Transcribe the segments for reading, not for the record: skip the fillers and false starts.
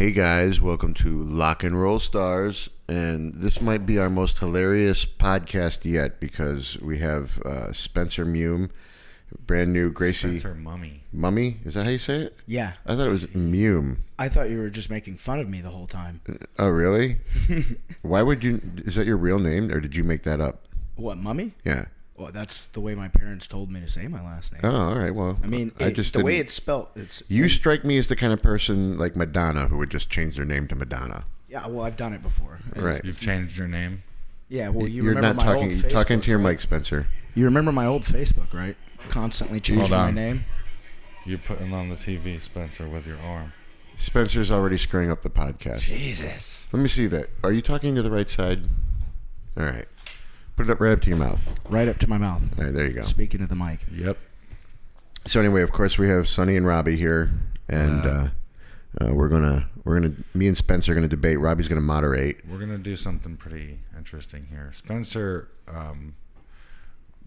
Hey guys, welcome to Lock and Roll Stars, and this might be our most hilarious podcast yet because we have Spencer Mumme, brand new Gracie. Spencer Mumme. Mumme? Is that how you say it? Yeah. I thought it was Mumme. I thought you were just making fun of me the whole time. Oh, really? Why would you? Is that your real name, or did you make that up? What, Mummy? Yeah. Well, that's the way my parents told me to say my last name. Oh, all right. Well, I mean, the way it's spelled, it's... You strike me as the kind of person like Madonna who would just change their name to Madonna. Yeah, well, I've done it before. Right. You've changed your name? Yeah, well, You're remember not my talking. old You're Facebook, talking to your right? mic, Spencer. You remember my old Facebook, right? Constantly changing my name. You're putting on the TV, Spencer, with your arm. Spencer's already screwing up the podcast. Jesus. Let me see that. Are you talking to the right side? All right. Put it up right up to your mouth. Right up to my mouth. All right, there you go. Speaking to the mic. Yep. So anyway, of course, we have Sonny and Robbie here, and me and Spencer are gonna debate. Robbie's gonna moderate. We're going to do something pretty interesting here. Spencer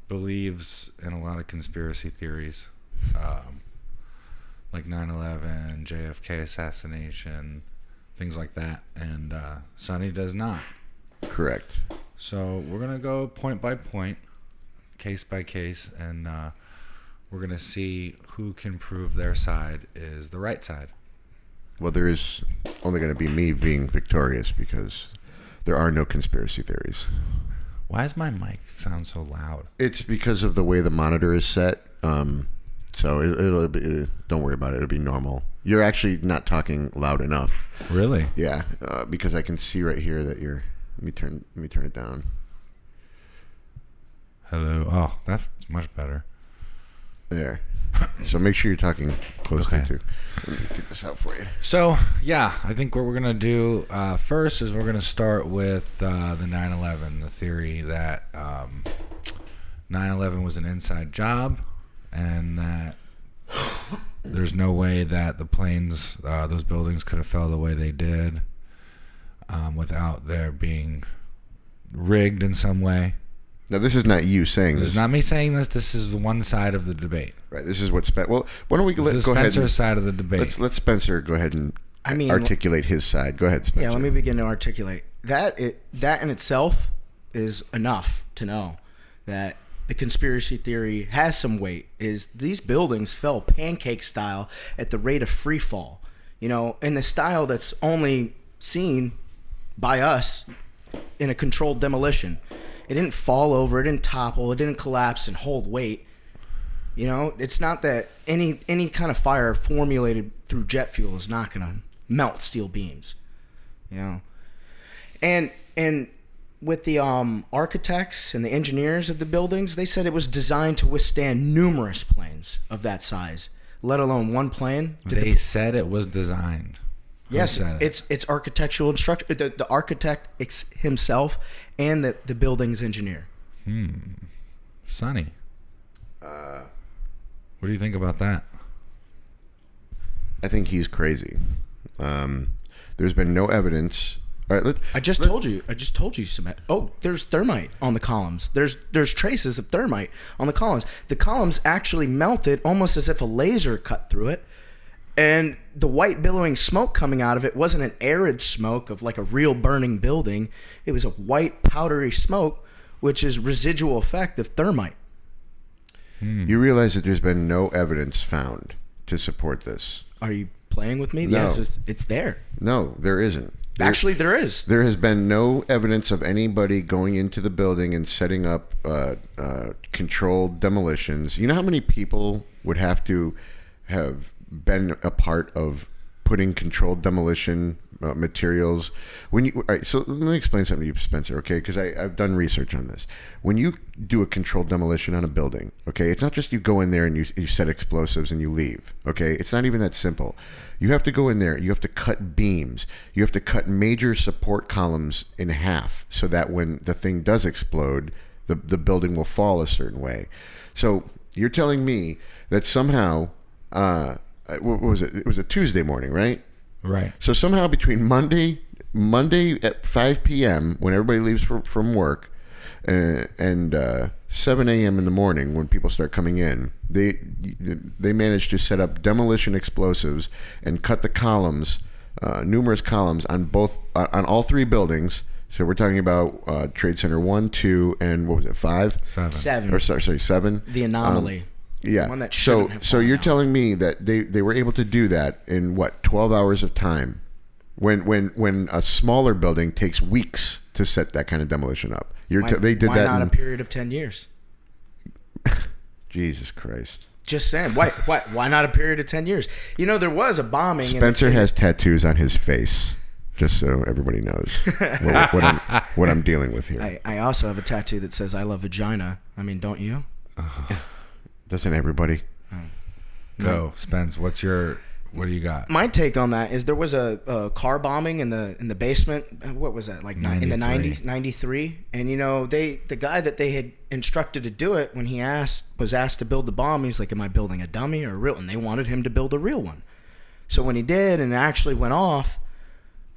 believes in a lot of conspiracy theories, like 9/11, JFK assassination, things like that. And Sonny does not. Correct. So we're going to go point by point, case by case, and we're going to see who can prove their side is the right side. Well, there is only going to be me being victorious because there are no conspiracy theories. Why does my mic sound so loud? It's because of the way the monitor is set. So it'll be, don't worry about it. It'll be normal. You're actually not talking loud enough. Really? Yeah, because I can see right here that you're. Let me turn it down. Hello. Oh, that's much better. There. So make sure you're talking closely Okay. to. Let me get this out for you. So, yeah, I think what we're going to do first is we're going to start with the 9/11, the theory that 9/11 was an inside job and that there's no way that the planes, those buildings could have fell the way they did without there being rigged in some way. Now, this is not you saying This this. is not me saying this. This is the one side of the debate. Right. This is what Well, why don't we This go is ahead Spencer's and side of the debate. let Spencer go ahead and articulate his side. Go ahead, Spencer. Yeah, let me begin to articulate. That in itself is enough to know that the conspiracy theory has some weight. Is these buildings fell pancake style at the rate of free fall. You know, in the style that's only seen by us in a controlled demolition. It didn't fall over, it didn't topple, it didn't collapse and hold weight. You know, it's not that any kind of fire formulated through jet fuel is not going to melt steel beams. You know, and with the architects and the engineers of the buildings, they said it was designed to withstand numerous planes of that size, let alone one plane. They said it was designed. Yes, it's architectural instruction. The architect himself and the building's engineer. Sonny. What do you think about that? I think he's crazy. There's been no evidence. All right, I just told you, Cement. Oh, there's thermite on the columns. There's traces of thermite on the columns. The columns actually melted almost as if a laser cut through it. And the white billowing smoke coming out of it wasn't an arid smoke of like a real burning building. It was a white powdery smoke, which is residual effect of thermite. You realize that there's been no evidence found to support this. Are you playing with me? No. Yes, it's there. No, there isn't. Actually, there is. There has been no evidence of anybody going into the building and setting up controlled demolitions. You know how many people would have to have been a part of putting controlled demolition materials? All right, so let me explain something to you, Spencer, okay? Because I've done research on this. When you do a controlled demolition on a building, okay, it's not just you go in there and you set explosives and you leave, okay? It's not even that simple. You have to go in there, you have to cut beams, you have to cut major support columns in half so that when the thing does explode, the building will fall a certain way. So you're telling me that somehow, what was it? It was a Tuesday morning, right? Right. So somehow between Monday at 5 p.m. when everybody leaves from work and 7 a.m. in the morning when people start coming in, they managed to set up demolition explosives and cut the columns numerous columns on all three buildings. So we're talking about Trade Center 1, 2, and what was it, 5? 7. Or sorry, 7. The anomaly. Yeah. One that so shouldn't have so you're fallen telling me that they were able to do that in what, 12 hours of time, when a smaller building takes weeks to set that kind of demolition up. They did why that not in a period of 10 years? Jesus Christ. Just saying. Why not a period of 10 years? You know, there was a bombing. Spencer has tattoos on his face, just so everybody knows what I'm dealing with here. I also have a tattoo that says "I love vagina." I mean, don't you? Doesn't everybody? Go, Spence. What do you got? My take on that is there was a car bombing in the basement. What was that, like 93. in the 90s, 93? And you know, the guy that they had instructed to do it, when he was asked to build the bomb, he's like, "Am I building a dummy or a real?" And they wanted him to build a real one. So when he did, and it actually went off,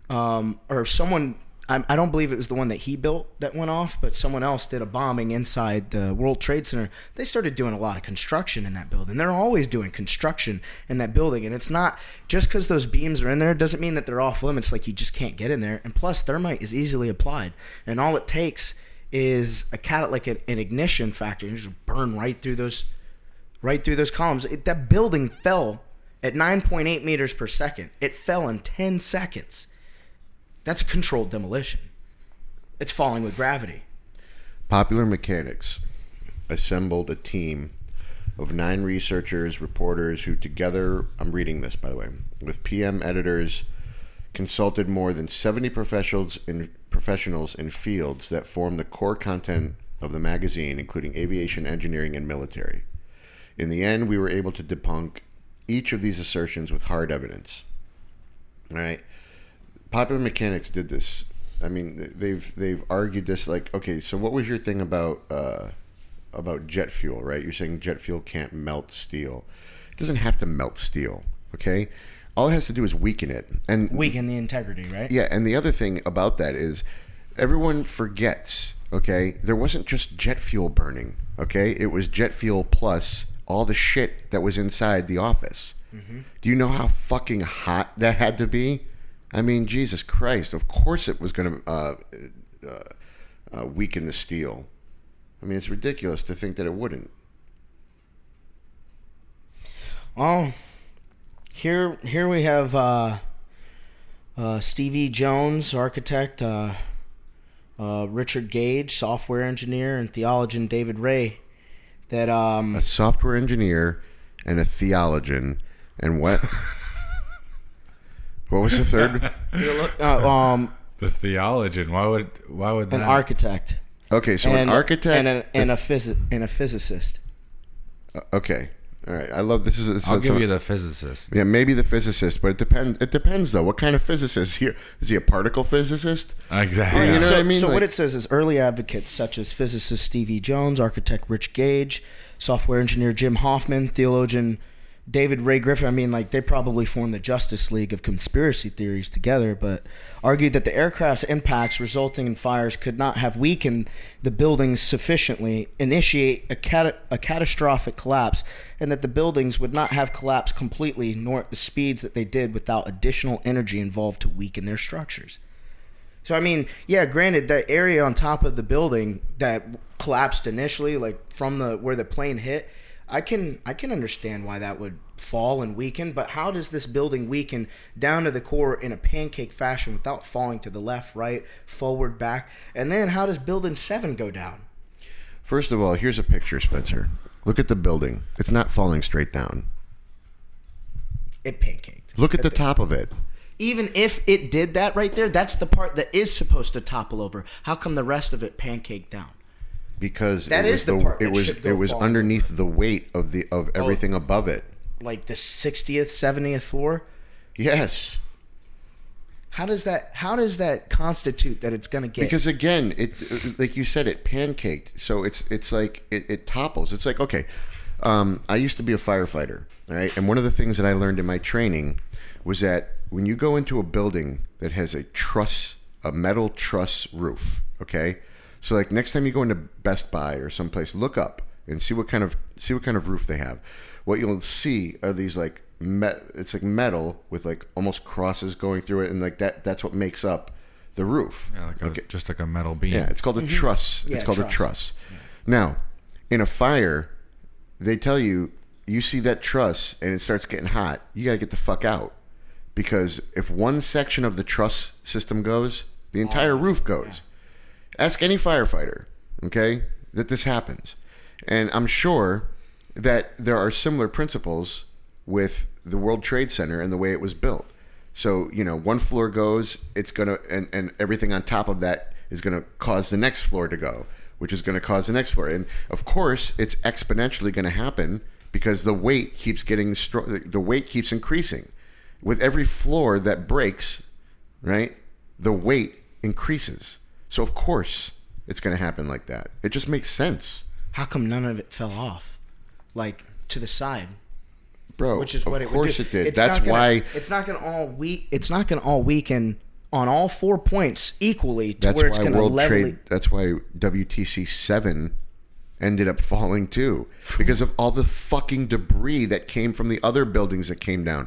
or someone. I don't believe it was the one that he built that went off, but someone else did a bombing inside the World Trade Center. They started doing a lot of construction in that building. They're always doing construction in that building, and it's not just because those beams are in there doesn't mean that they're off limits, like you just can't get in there. And plus, thermite is easily applied, and all it takes is an ignition factor, and just burn right through those columns. That building fell at 9.8 meters per second. It fell in 10 seconds. That's a controlled demolition. It's falling with gravity. Popular Mechanics assembled a team of 9 researchers, reporters who together, I'm reading this by the way, with PM editors, consulted more than 70 professionals in fields that form the core content of the magazine, including aviation, engineering, and military. In the end, we were able to debunk each of these assertions with hard evidence. All right. Popular Mechanics did this. I mean, they've argued this, like, okay, so what was your thing about jet fuel, right? You're saying jet fuel can't melt steel. It doesn't have to melt steel, okay? All it has to do is weaken it. And weaken the integrity, right? Yeah, and the other thing about that is everyone forgets, okay? There wasn't just jet fuel burning, okay? It was jet fuel plus all the shit that was inside the office. Mm-hmm. Do you know how fucking hot that had to be? I mean, Jesus Christ, of course it was going to weaken the steel. I mean, it's ridiculous to think that it wouldn't. Well, here we have Stevie Jones, architect, Richard Gage, software engineer, and theologian David Ray. That a software engineer and a theologian, and what? What was the third? The theologian. Why would that? An architect. Okay, so an architect and a physicist. Okay, all right. I love this. I'll give you the physicist. Yeah, maybe the physicist, but it depends though. What kind of physicist? Is he a particle physicist? Exactly. You know what I mean? So what it says is early advocates such as physicist Stevie Jones, architect Rich Gage, software engineer Jim Hoffman, theologian David Ray Griffin. I mean, like, they probably formed the Justice League of conspiracy theories together, but argued that the aircraft's impacts resulting in fires could not have weakened the buildings sufficiently, initiate a catastrophic collapse, and that the buildings would not have collapsed completely, nor at the speeds that they did without additional energy involved to weaken their structures. So, I mean, yeah, granted, that area on top of the building that collapsed initially, like from where the plane hit, I can understand why that would fall and weaken, but how does this building weaken down to the core in a pancake fashion without falling to the left, right, forward, back? And then how does building 7 go down? First of all, here's a picture, Spencer. Look at the building. It's not falling straight down. It pancaked. Look at the top of it. Even if it did that right there, that's the part that is supposed to topple over. How come the rest of it pancaked down? Because that is the part it was underneath the weight of everything above it. Like the 60th, 70th floor? Yes. How does that constitute that it's going to get? Because again, it like you said, it pancaked. So it's like it topples. It's like, okay, I used to be a firefighter, all right? And one of the things that I learned in my training was that when you go into a building that has a metal truss roof, okay? So like next time you go into Best Buy or someplace, look up and see what kind of roof they have. What you'll see are these like it's like metal with like almost crosses going through it, and like that's what makes up the roof. Yeah, just like a metal beam. Yeah, it's called a truss. Yeah, it's called a truss. truss. Yeah. Now, in a fire, they tell you see that truss and it starts getting hot, you got to get the fuck out. Because if one section of the truss system goes, the entire roof goes. Yeah. Ask any firefighter, okay, that this happens. And I'm sure that there are similar principles with the World Trade Center and the way it was built. So, one floor goes, it's going to, and everything on top of that is going to cause the next floor to go, which is going to cause the next floor. And of course, it's exponentially going to happen because the weight keeps the weight keeps increasing. With every floor that breaks, right, the weight increases. So of course, it's going to happen like that. It just makes sense. How come none of it fell off, like to the side? Bro, which is what of course it did. It's That's why it's not going to all weak. It's not going to all weaken on all 4 points equally to that's where it's why going to World level. Trade. That's why WTC 7 ended up falling too, because of all the fucking debris that came from the other buildings that came down.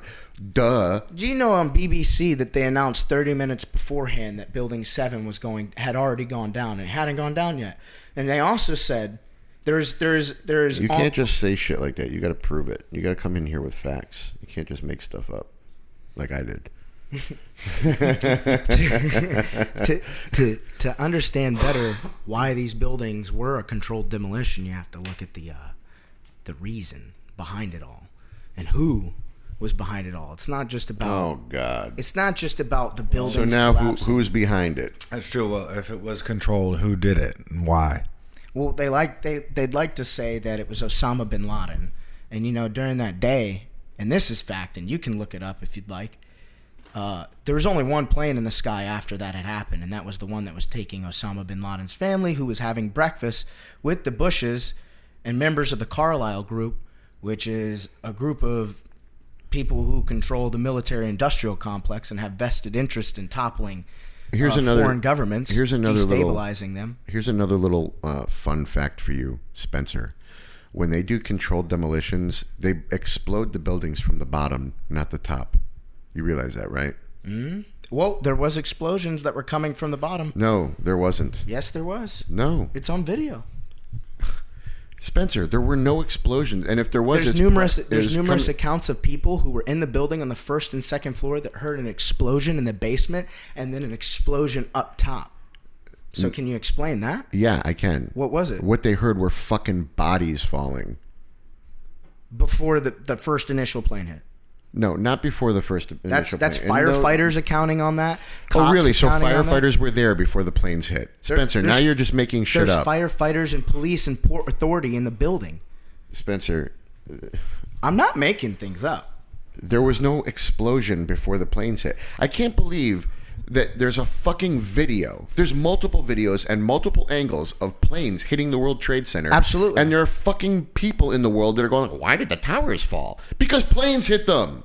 Duh. Do you know on BBC that they announced 30 minutes beforehand that Building 7 had already gone down, and it hadn't gone down yet? And they also said there's You can't just say shit like that. You got to prove it. You got to come in here with facts. You can't just make stuff up like I did. to understand better why these buildings were a controlled demolition, you have to look at the reason behind it all and who was behind it all. It's not just about. Oh God! It's not just about the buildings. So now, collapsing. who's behind it? That's true. Well, if it was controlled, who did it and why? Well, they'd like to say that it was Osama bin Laden, and during that day, and this is fact, and you can look it up if you'd like. There was only one plane in the sky after that had happened, and that was the one that was taking Osama bin Laden's family, who was having breakfast with the Bushes and members of the Carlyle Group, which is a group of people who control the military-industrial complex and have vested interest in toppling foreign governments, destabilizing them. Here's another little fun fact for you, Spencer. When they do controlled demolitions, they explode the buildings from the bottom, not the top. You realize that, right? Mm-hmm. Well, there was explosions that were coming from the bottom. No, there wasn't. Yes, there was. No. It's on video. Spencer, there were no explosions. And if there was... There's numerous accounts of people who were in the building on the first and second floor that heard an explosion in the basement and then an explosion up top. So can you explain that? Yeah, I can. What was it? What they heard were fucking bodies falling. Before the first initial plane hit? No, not before the first initial That's plane. firefighters accounting on that. Oh, really? So firefighters were there before the planes hit. Spencer, now you're just making shit up. There's firefighters and police and Port Authority in the building. Spencer. I'm not making things up. There was no explosion before the planes hit. I can't believe that there's a fucking video. There's multiple videos and multiple angles of planes hitting the World Trade Center. Absolutely. And there are fucking people in the world that are going, why did the towers fall? Because planes hit them.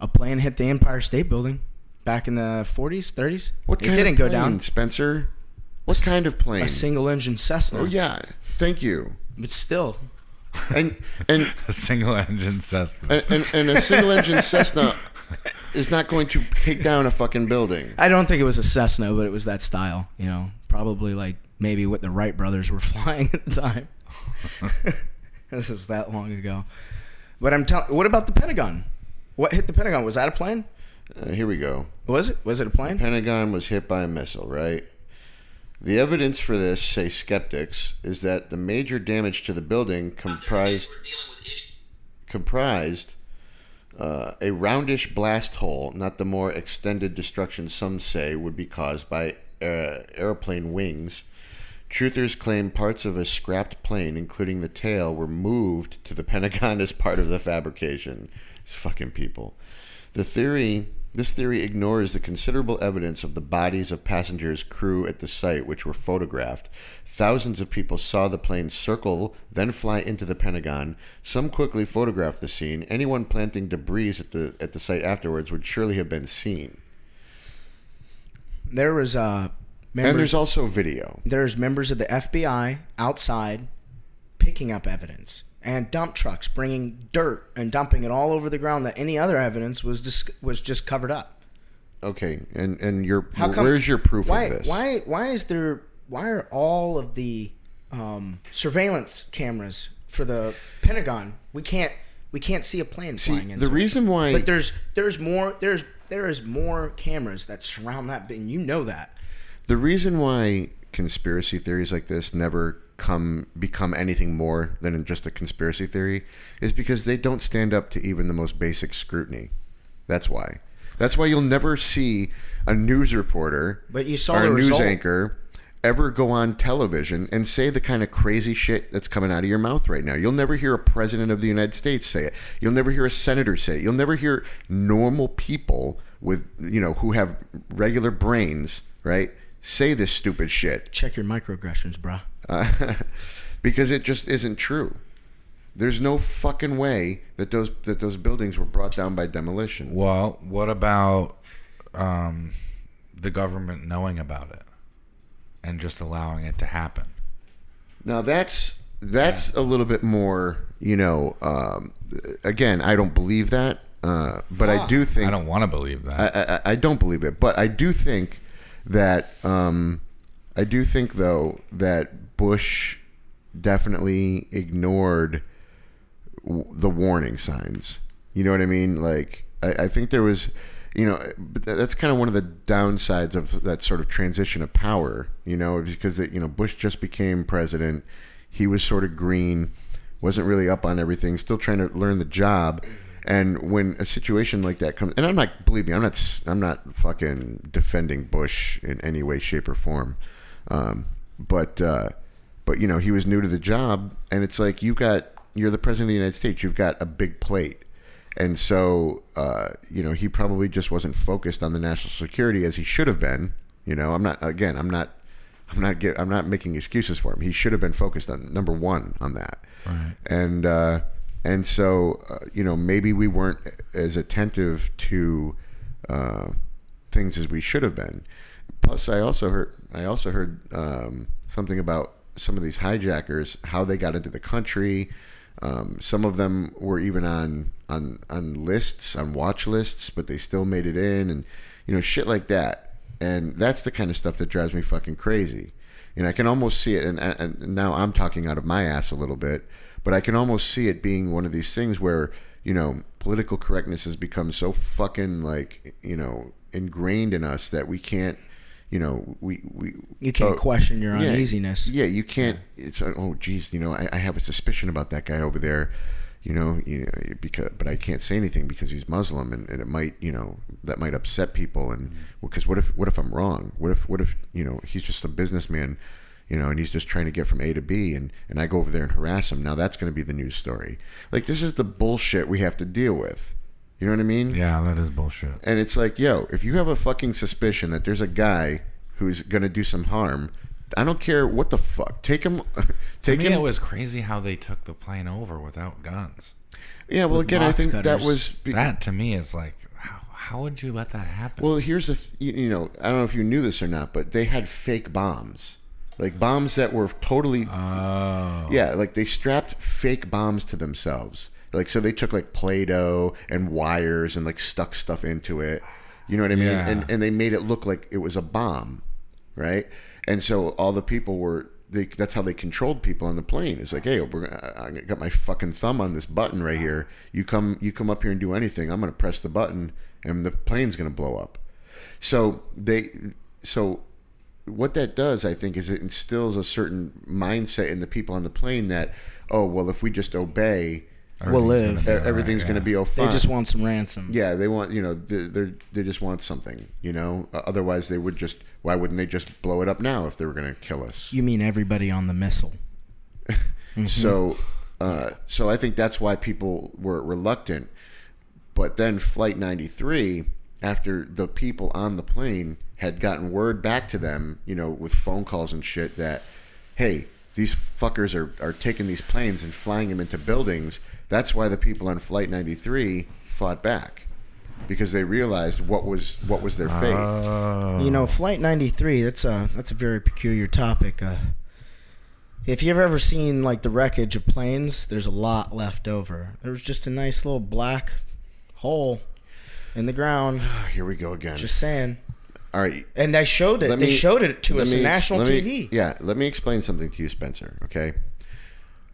A plane hit the Empire State Building back in the 40s, 30s. What kind it didn't of plane, go down, Spencer? What kind of plane? A single-engine Cessna. Oh, yeah. Thank you. But still. And a single-engine Cessna. And a single-engine Cessna is not going to take down a fucking building. I don't think it was a Cessna, but it was that style. Probably like maybe what the Wright brothers were flying at the time. This is that long ago. But what about the Pentagon? What hit the Pentagon? Was that a plane? Here we go. Was it? Was it a plane? The Pentagon was hit by a missile, right? The evidence for this, say skeptics, is that the major damage to the building comprised a roundish blast hole, not the more extended destruction some say would be caused by airplane wings. Truthers claim parts of a scrapped plane, including the tail, were moved to the Pentagon as part of the fabrication. These fucking people. This theory ignores the considerable evidence of the bodies of passengers, crew at the site, which were photographed. Thousands of people saw the plane circle, then fly into the Pentagon. Some quickly photographed the scene. Anyone planting debris at the site afterwards would surely have been seen. There was and there's also video. There's members of the FBI outside picking up evidence. and dump trucks bringing dirt and dumping it all over the ground that any other evidence was just covered up. Okay, and where's your proof of this? Why are all of the surveillance cameras for the Pentagon? We can't see a plane flying into the reason why, but there is more cameras that surround that, and you know that. The reason why conspiracy theories like this never become anything more than just a conspiracy theory is because they don't stand up to even the most basic scrutiny. That's why. That's why you'll never see a news reporter or a news anchor ever go on television and say the kind of crazy shit that's coming out of your mouth right now. You'll never hear a president of the United States say it. You'll never hear a senator say it. You'll never hear normal people with, who have regular brains, right, say this stupid shit. Check your microaggressions, bruh. Because it just isn't true. There's no fucking way that those buildings were brought down by demolition. Well, what about the government knowing about it and just allowing it to happen? Now that's a little bit more, again, I don't believe that, but I do think... I don't want to believe that. I don't believe it, but I do think that... I do think, though, that Bush definitely ignored the warning signs. You know what I mean? Like, I think there was, but that's kind of one of the downsides of that sort of transition of power, because, Bush just became president. He was sort of green, wasn't really up on everything, still trying to learn the job. And when a situation like that comes, and I'm not fucking defending Bush in any way, shape, or form. But he was new to the job, and it's like you're the president of the United States. You've got a big plate, and so he probably just wasn't focused on the national security as he should have been. I'm not making excuses for him. He should have been focused on number one on that. Right. And so maybe we weren't as attentive to things as we should have been. Plus, I also heard something about some of these hijackers, how they got into the country. Some of them were even on lists, on watch lists, but they still made it in, and shit like that. And that's the kind of stuff that drives me fucking crazy. I can almost see it, and now I'm talking out of my ass a little bit, but I can almost see it being one of these things where political correctness has become so fucking ingrained in us that we can't. You can't question your uneasiness. Yeah, you can't. It's geez, I have a suspicion about that guy over there, but I can't say anything because he's Muslim, and it might, that might upset people. And because what if I'm wrong? What if he's just a businessman, and he's just trying to get from A to B, and I go over there and harass him. Now that's going to be the news story. Like, this is the bullshit we have to deal with. You know what I mean? Yeah, that is bullshit. And it's like, if you have a fucking suspicion that there's a guy who's going to do some harm, I don't care what the fuck. Take him. To me, it was crazy how they took the plane over without guns. Yeah, well, again, I think that was... That, to me, is like, how would you let that happen? Well, here's the... I don't know if you knew this or not, but they had fake bombs. Like, bombs that were totally... Oh. Yeah, like, they strapped fake bombs to themselves. Like, so they took like Play-Doh and wires and like stuck stuff into it. You know what I mean? Yeah. And they made it look like it was a bomb, right? And so all the people that's how they controlled people on the plane. It's like, hey, I got my fucking thumb on this button right here. You come up here and do anything, I'm going to press the button and the plane's going to blow up. So what that does, I think, is it instills a certain mindset in the people on the plane that, if we just obey, we'll live. Everything's going to be fine. They just want some ransom. Yeah, they want, they just want something, Otherwise, they would just. Why wouldn't they just blow it up now if they were going to kill us? You mean everybody on the missile? Mm-hmm. So I think that's why people were reluctant. But then Flight 93, after the people on the plane had gotten word back to them, with phone calls and shit that, hey, these fuckers are taking these planes and flying them into buildings. That's why the people on Flight 93 fought back, because they realized what was their fate. Flight 93. That's a very peculiar topic. If you've ever seen like the wreckage of planes, there's a lot left over. There was just a nice little black hole in the ground. Here we go again. Just saying. All right. And they showed it. They showed it to us on national TV. Let me explain something to you, Spencer, okay?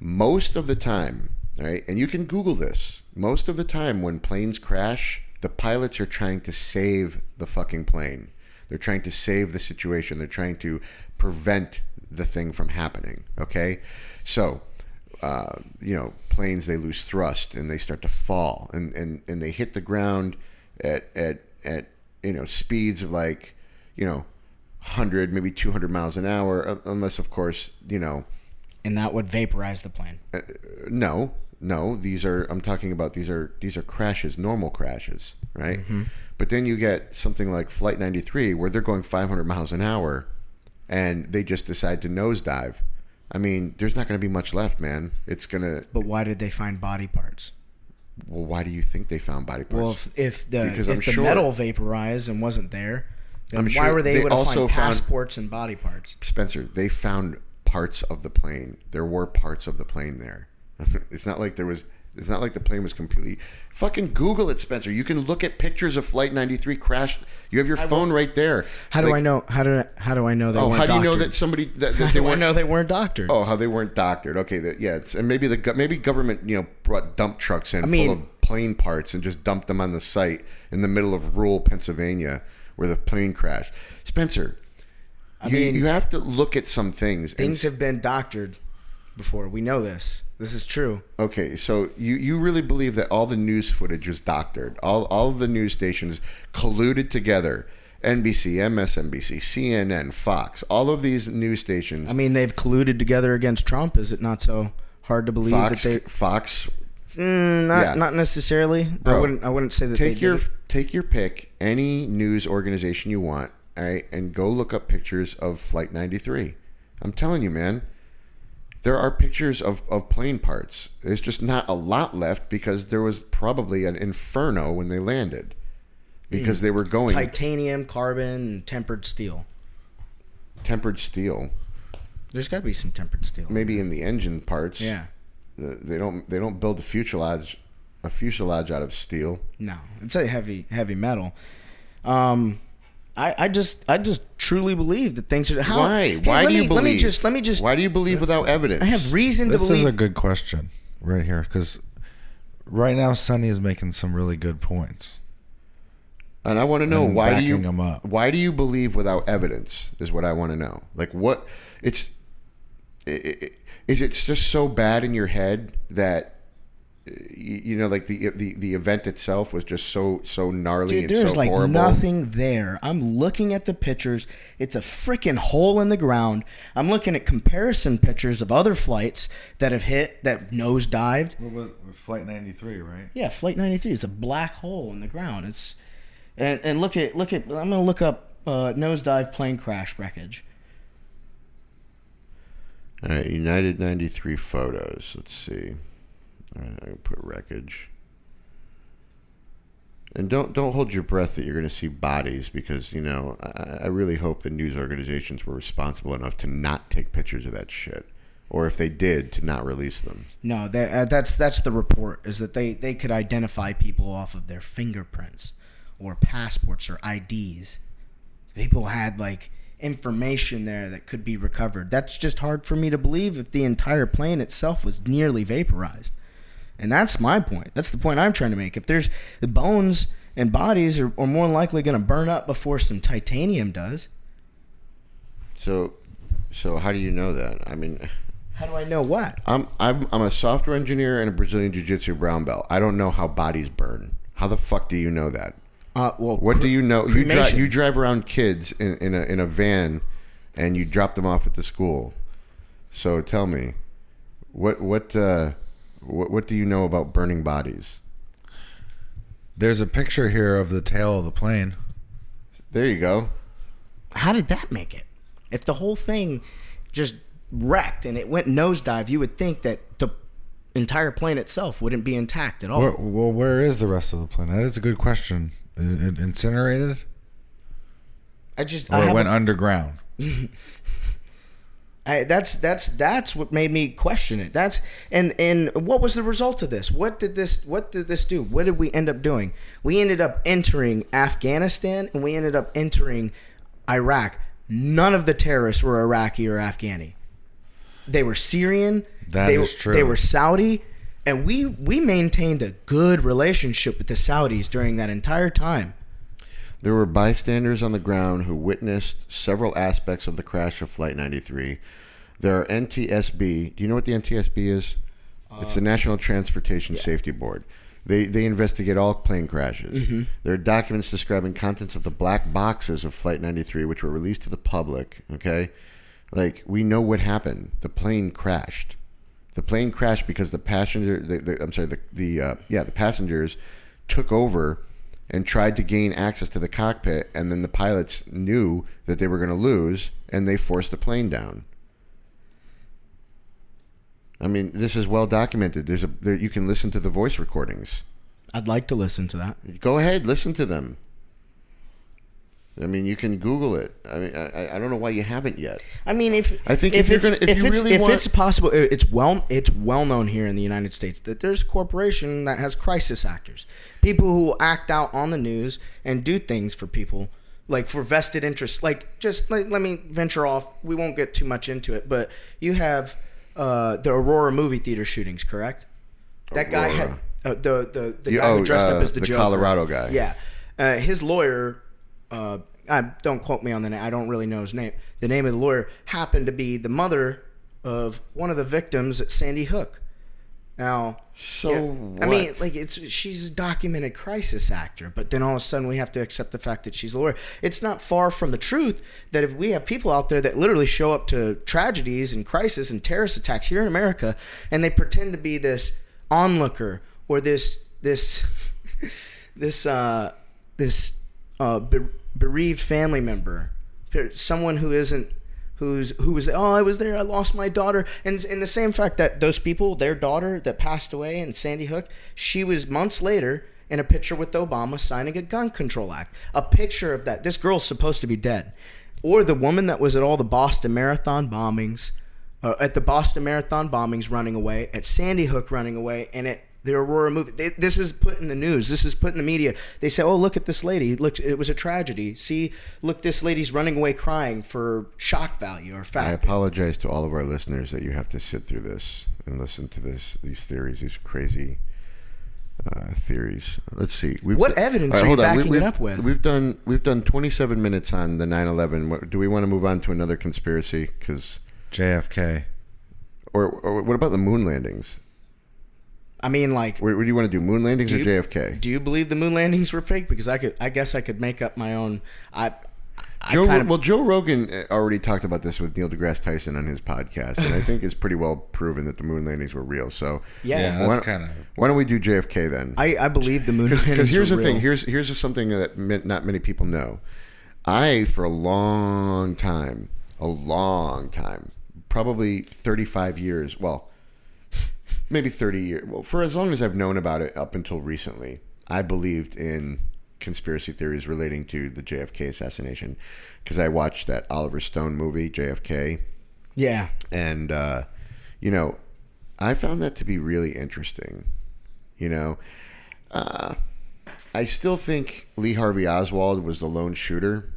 Most of the time, all right, and you can Google this, most of the time when planes crash, the pilots are trying to save the fucking plane. They're trying to save the situation. They're trying to prevent the thing from happening, okay? So, planes, they lose thrust and they start to fall and they hit the ground at speeds of 100, maybe 200 miles an hour, unless, of course, And that would vaporize the plane. No, I'm talking about these are crashes, normal crashes, right? Mm-hmm. But then you get something like Flight 93 where they're going 500 miles an hour and they just decide to nosedive. I mean, there's not going to be much left, man. It's going to... But why did they find body parts? Well, why do you think they found body parts? Well, if the metal vaporized and wasn't there, then why were they able to find passports and body parts? Spencer, they found parts of the plane. There were parts of the plane there. It's not like the plane was completely... Fucking Google it, Spencer. You can look at pictures of Flight 93 crashed. You have your phone right there. How do I know? How do I know they weren't doctored? How do you know that somebody... How do I know they weren't doctored? Oh, how they weren't doctored. Okay, and maybe government, brought dump trucks in full of plane parts and just dumped them on the site in the middle of rural Pennsylvania where the plane crashed. Spencer, you have to look at some things. Things have been doctored before. We know this. This is true. Okay, so you really believe that all the news footage was doctored? All of the news stations colluded together? NBC, MSNBC, CNN, Fox, all of these news stations. I mean, they've colluded together against Trump. Is it not so hard to believe Fox? Not necessarily. Bro, I wouldn't say that take your pick, any news organization you want, all right, and go look up pictures of Flight 93. I'm telling you, man. There are pictures of plane parts. There's just not a lot left because there was probably an inferno when they landed. Because they were going... Titanium, carbon, tempered steel. Tempered steel? There's got to be some tempered steel. Maybe in the engine parts. Yeah. They don't build a fuselage out of steel. No. It's a heavy metal. I just truly believe that things are... Why? Why do you believe? Let me just... Why do you believe without evidence? I have reason to believe... This is a good question right here, because right now Sonny is making some really good points. And I want to know, why do you believe without evidence is what I want to know. Like, what... Is it just so bad in your head that... like the event itself was just so gnarly. Dude, and there's so like horrible. Nothing there. I'm looking at the pictures. It's a freaking hole in the ground. I'm looking at comparison pictures of other flights that have hit, that nosedived. Flight 93, right? Yeah, Flight 93 is a black hole in the ground. It's and look at. I'm gonna look up nosedive plane crash wreckage. All right, United 93 photos. Let's see. All right, I can put wreckage. And don't hold your breath that you're going to see bodies, because I really hope the news organizations were responsible enough to not take pictures of that shit, or if they did, to not release them. No, that's the report, is that they could identify people off of their fingerprints or passports or IDs. People had information there that could be recovered. That's just hard for me to believe if the entire plane itself was nearly vaporized. And that's my point. That's the point I'm trying to make. If there's the bones and bodies are more likely going to burn up before some titanium does. So how do you know that? I mean, how do I know what? I'm a software engineer and a Brazilian Jiu-Jitsu brown belt. I don't know how bodies burn. How the fuck do you know that? What do you know? You drive around kids in a van, and you drop them off at the school. So tell me, what do you know about burning bodies? There's a picture here of the tail of the plane. There you go. How did that make it? If the whole thing just wrecked and it went nosedive, you would think that the entire plane itself wouldn't be intact at all. Where is the rest of the plane? That is a good question. Incinerated? It went underground? That's what made me question it. And what was the result of this? What did this do? What did we end up doing? We ended up entering Afghanistan, and we ended up entering Iraq. None of the terrorists were Iraqi or Afghani. They were Syrian. That is true. They were Saudi, and we maintained a good relationship with the Saudis during that entire time. There were bystanders on the ground who witnessed several aspects of the crash of Flight 93. There are NTSB. Do you know what the NTSB is? It's the National Transportation Safety Board. They investigate all plane crashes. Mm-hmm. There are documents describing contents of the black boxes of Flight 93, which were released to the public. Okay, like we know what happened. The plane crashed. The plane crashed because the passengers took over and tried to gain access to the cockpit, and then the pilots knew that they were going to lose, and they forced the plane down. I mean, this is well documented. You can listen to the voice recordings. I'd like to listen to that. Go ahead, listen to them. I mean, you can Google it. I mean, I don't know why you haven't yet. I mean, if it's possible, it's well known here in the United States that there's a corporation that has crisis actors, people who act out on the news and do things for people, like for vested interests. Like, let me venture off. We won't get too much into it, but you have the Aurora movie theater shootings, correct? That guy had the guy who dressed up as the Joker. Colorado guy. Yeah, his lawyer. Don't quote me on the name. I don't really know his name. The name of the lawyer happened to be the mother of one of the victims at Sandy Hook. Now, what? I mean, like she's a documented crisis actor, but then all of a sudden we have to accept the fact that she's a lawyer. It's not far from the truth that if we have people out there that literally show up to tragedies and crisis and terrorist attacks here in America, and they pretend to be this onlooker or this bereaved family member, someone who was I was there, I lost my daughter, and in the same fact that those people, their daughter that passed away in Sandy Hook, she was months later in a picture with Obama signing a gun control act, a picture of that. This girl's supposed to be dead. Or the woman that was at all the Boston Marathon bombings, running away, at Sandy Hook running away, and at the Aurora movie. This is put in the news. This is put in the media. They say, oh, look at this lady. Look, it was a tragedy. See, look, this lady's running away crying for shock value or fact. I apologize to all of our listeners that you have to sit through this and listen to these theories, these crazy theories. Let's see. What evidence are you backing it up with? We've done 27 minutes on the 9/11. Do we want to move on to another conspiracy? Because JFK. Or what about the moon landings? I mean, like, what do you want to do? Moon landings or JFK? Do you believe the moon landings were fake? Because I guess I could make up my own. Joe Rogan already talked about this with Neil deGrasse Tyson on his podcast, and I think it's pretty well proven that the moon landings were real. So yeah, that's kind of. Why don't we do JFK then? I believe the moon landings. Because here's the thing. Here's something that not many people know. For a long time, probably 35 years. Well. Maybe 30 years. Well, for as long as I've known about it up until recently, I believed in conspiracy theories relating to the JFK assassination because I watched that Oliver Stone movie, JFK. Yeah. And, I found that to be really interesting. I still think Lee Harvey Oswald was the lone shooter.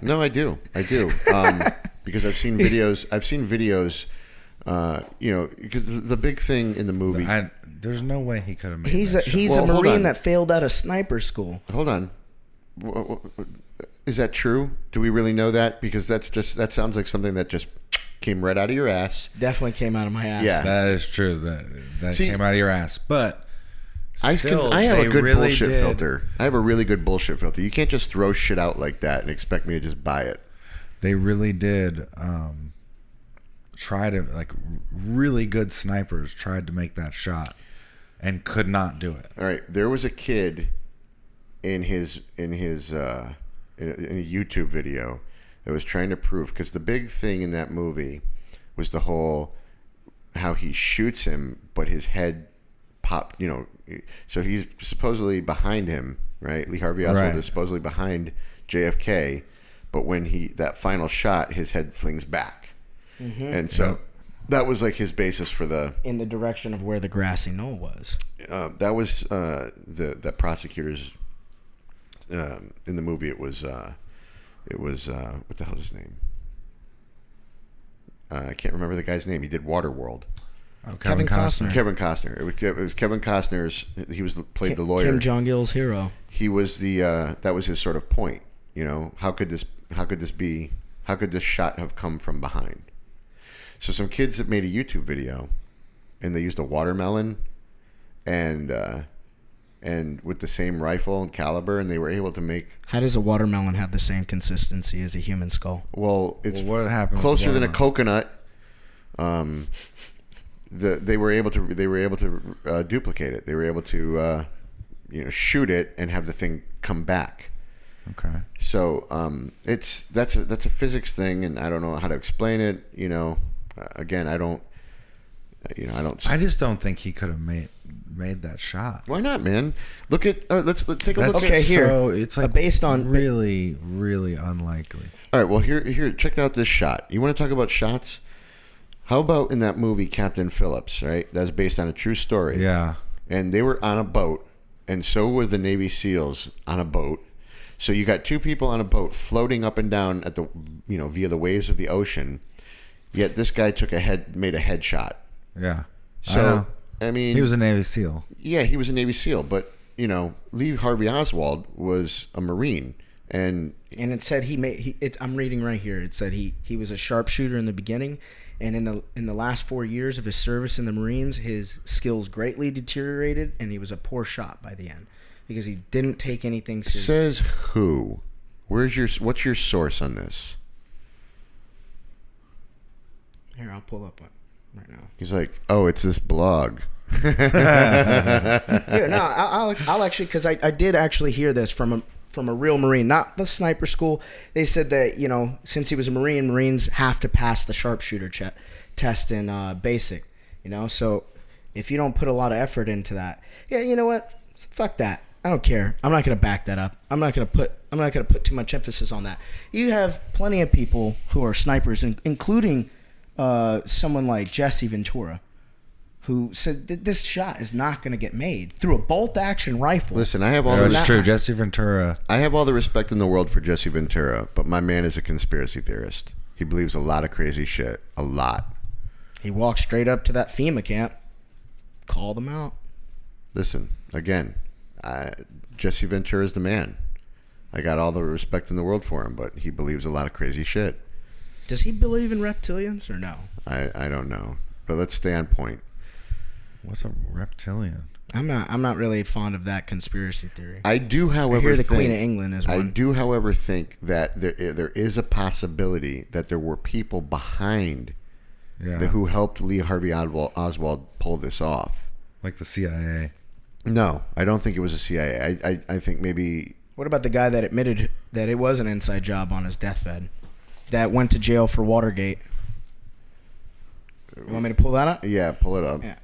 No, I do. Because I've seen videos. Because the big thing in the movie, there's no way he could have made. He's a Marine that failed out of sniper school. Hold on, is that true? Do we really know that? Because that sounds like something that just came right out of your ass. Definitely came out of my ass. Yeah, that is true. That came out of your ass. But still, I have a good bullshit filter. I have a really good bullshit filter. You can't just throw shit out like that and expect me to just buy it. They really did. Really good snipers tried to make that shot and could not do it. All right, there was a kid in a YouTube video that was trying to prove, because the big thing in that movie was the whole how he shoots him but his head popped, so he's supposedly behind him, right? Lee Harvey Oswald is supposedly behind JFK, but when that final shot, his head flings back. And so that was like his basis for the in the direction of where the grassy knoll was. That was the prosecutors in the movie. It was what the hell is his name? I can't remember the guy's name. He did Waterworld. Oh, Kevin Costner. Kevin Costner. It was Kevin Costner's. He played the lawyer. Kim Jong-il's hero. He was the that was his sort of point. You know, how could this shot have come from behind? So some kids that made a YouTube video, and they used a watermelon, and with the same rifle and caliber, and they were able to make. How does a watermelon have the same consistency as a human skull? Well, it's what happened closer than a coconut. They were able to duplicate it. They were able to shoot it and have the thing come back. Okay. So that's a physics thing, and I don't know how to explain it. Again, I don't. I just don't think he could have made that shot. Why not, man? Look at. Let's take a look. Okay, at here. So it's like based on really, really unlikely. All right. Well, here. Check out this shot. You want to talk about shots? How about in that movie Captain Phillips? Right. That's based on a true story. Yeah. And they were on a boat, and so were the Navy SEALs on a boat. So you got two people on a boat floating up and down at the via the waves of the ocean. Yet this guy made a headshot. Yeah. So I mean, he was a Navy SEAL. Yeah, he was a Navy SEAL, but Lee Harvey Oswald was a Marine, and it said I'm reading right here. It said he was a sharpshooter in the beginning, and in the last 4 years of his service in the Marines, his skills greatly deteriorated, and he was a poor shot by the end because he didn't take anything seriously. Says who? What's your source on this? Here, I'll pull up one right now. He's like, oh, it's this blog. Here, no, I'll actually, because I did actually hear this from a real Marine, not the sniper school. They said that since he was a Marine, Marines have to pass the sharpshooter test in basic. So if you don't put a lot of effort into that, yeah, you know what? Fuck that. I don't care. I'm not going to back that up. I'm not going to put too much emphasis on that. You have plenty of people who are snipers, including someone like Jesse Ventura, who said that this shot is not going to get made through a bolt-action rifle. Listen, I have all That's true. Jesse Ventura. I have all the respect in the world for Jesse Ventura, but my man is a conspiracy theorist. He believes a lot of crazy shit. A lot. He walked straight up to that FEMA camp, called them out. Listen, again, Jesse Ventura is the man. I got all the respect in the world for him, but he believes a lot of crazy shit. Does he believe in reptilians or no? I don't know, but let's stay on point. What's a reptilian? I'm not really fond of that conspiracy theory. I do, however, I hear the Queen of England is one. I do, however, think that there is a possibility that there were people behind who helped Lee Harvey Oswald pull this off. Like the CIA? No, I don't think it was a CIA. I think maybe... What about the guy that admitted that it was an inside job on his deathbed? That went to jail for Watergate. You want me to pull that up? Yeah, pull it up. Yeah.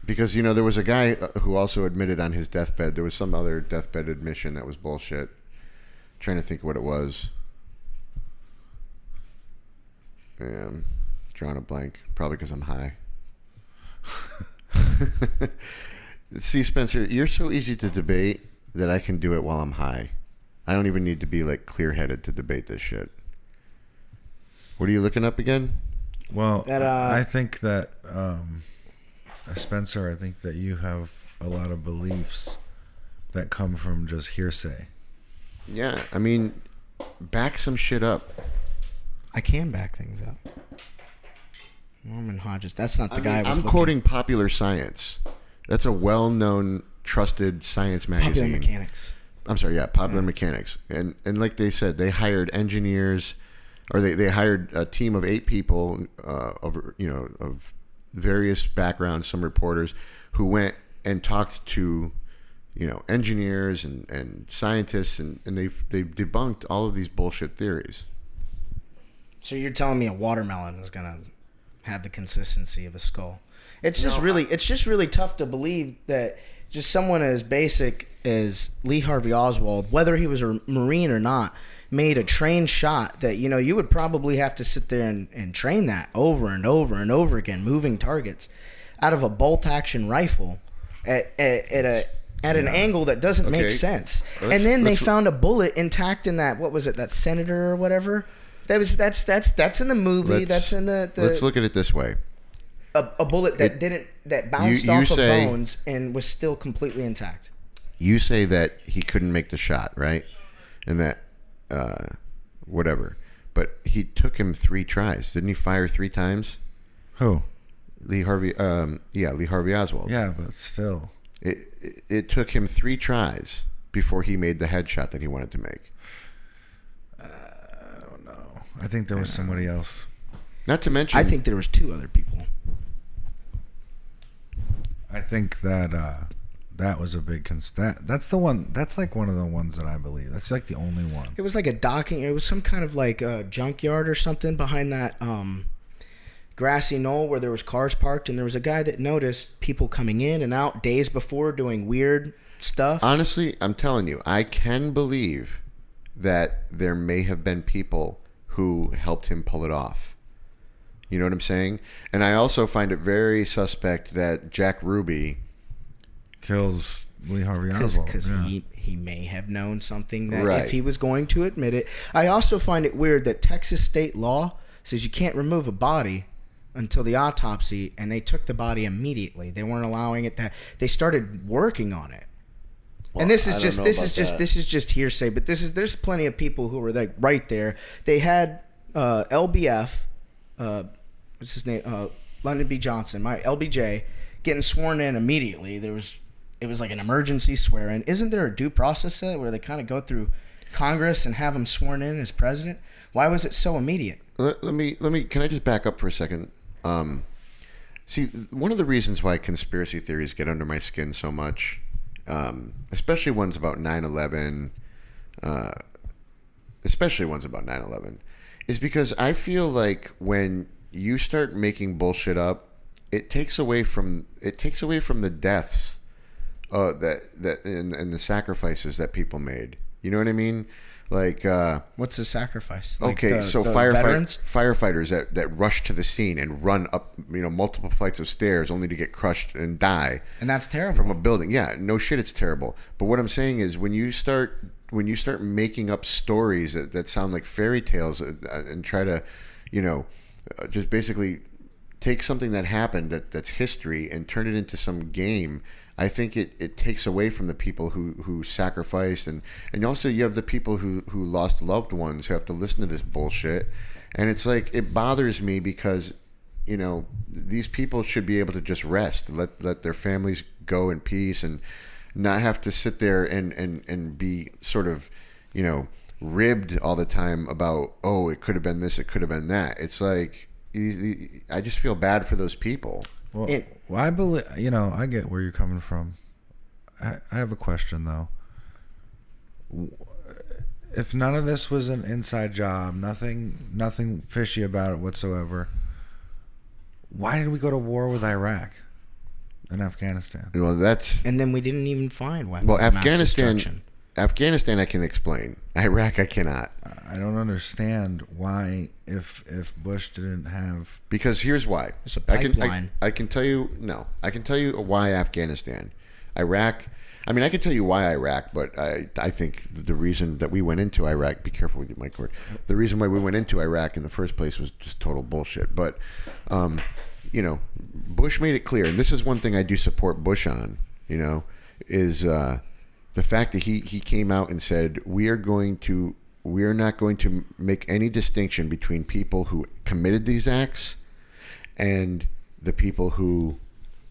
Because, there was a guy who also admitted on his deathbed. There was some other deathbed admission that was bullshit. I'm trying to think what it was. Drawing a blank. Probably because I'm high. See, Spencer, you're so easy to debate that I can do it while I'm high. I don't even need to be, clear-headed to debate this shit. What are you looking up again? Well, I think that... Spencer, I think that you have a lot of beliefs that come from just hearsay. Yeah, I mean, back some shit up. I can back things up. Norman Hodges. That's not the guy I was I'm quoting Popular Science. That's a well-known, trusted science magazine. Popular Mechanics. I'm sorry, yeah, Popular Mechanics. And like they said, they hired engineers, or they hired a team of 8 people of various backgrounds, some reporters, who went and talked to engineers and scientists, and they debunked all of these bullshit theories. So you're telling me a watermelon is gonna have the consistency of a skull? It's just really tough to believe that just someone as basic as Lee Harvey Oswald, whether he was a Marine or not, made a trained shot that, you know, you would probably have to sit there and train that over and over and over again, moving targets out of a bolt action rifle at an angle that doesn't make sense. And then they found a bullet intact in that, what was it, that senator or whatever? That's in the movie. That's in the Let's look at it this way. A bullet that bounced off of bones and was still completely intact. You say that he couldn't make the shot, right? And that whatever. But he took him 3 tries. Didn't he fire 3 times? Who? Lee Harvey Oswald. Yeah, but still. It took him 3 tries before he made the headshot that he wanted to make. I don't know. I think there was somebody else. Not to mention, I think there was 2 other people. I think that that was a big that's the one. That's like one of the ones that I believe. That's like the only one. It was like a docking. It was some kind of like a junkyard or something behind that grassy knoll where there was cars parked, and there was a guy that noticed people coming in and out days before doing weird stuff. Honestly, I'm telling you, I can believe that there may have been people who helped him pull it off. You know what I'm saying? And I also find it very suspect that Jack Ruby kills Lee Harvey Oswald. Because he may have known something that if he was going to admit it. I also find it weird that Texas state law says you can't remove a body until the autopsy, and they took the body immediately. They weren't allowing it. They started working on it. Well, and this is just hearsay, but there's plenty of people who were like right there. They had LBF, what's his name, Lyndon B. Johnson, my LBJ, getting sworn in immediately. It was like an emergency swearing. Isn't there a due process where they kind of go through Congress and have him sworn in as president? Why was it so immediate? Let me. Can I just back up for a second? See, one of the reasons why conspiracy theories get under my skin so much, especially ones about 9/11, is because I feel like when you start making bullshit up, it takes away from the deaths that and the sacrifices that people made. You know what I mean? Like, what's the sacrifice? Like firefighters that rush to the scene and run up, multiple flights of stairs only to get crushed and die. And that's terrible. From a building. Yeah, no shit, it's terrible. But what I'm saying is when you start making up stories that sound like fairy tales and try to, just basically take something that happened that's history and turn it into some game, I think it takes away from the people who sacrificed, and also you have the people who lost loved ones who have to listen to this bullshit. And it's like, it bothers me because, these people should be able to just rest, let their families go in peace and not have to sit there and be sort of, ribbed all the time about, oh, it could have been this, it could have been that. It's like, I just feel bad for those people. Well, I believe, I get where you're coming from. I have a question, though. If none of this was an inside job, nothing fishy about it whatsoever, why did we go to war with Iraq and Afghanistan? Well, and then we didn't even find weapons. Well, Afghanistan I can explain. Iraq I cannot. I don't understand why if Bush didn't have... Because here's why. It's a pipeline. I can tell you why Afghanistan. Iraq, I can tell you why Iraq, but I think the reason that we went into Iraq, be careful with your mic cord, the reason why we went into Iraq in the first place was just total bullshit. But, Bush made it clear, and this is one thing I do support Bush on, is the fact that he came out and said, we are not going to make any distinction between people who committed these acts and the people who,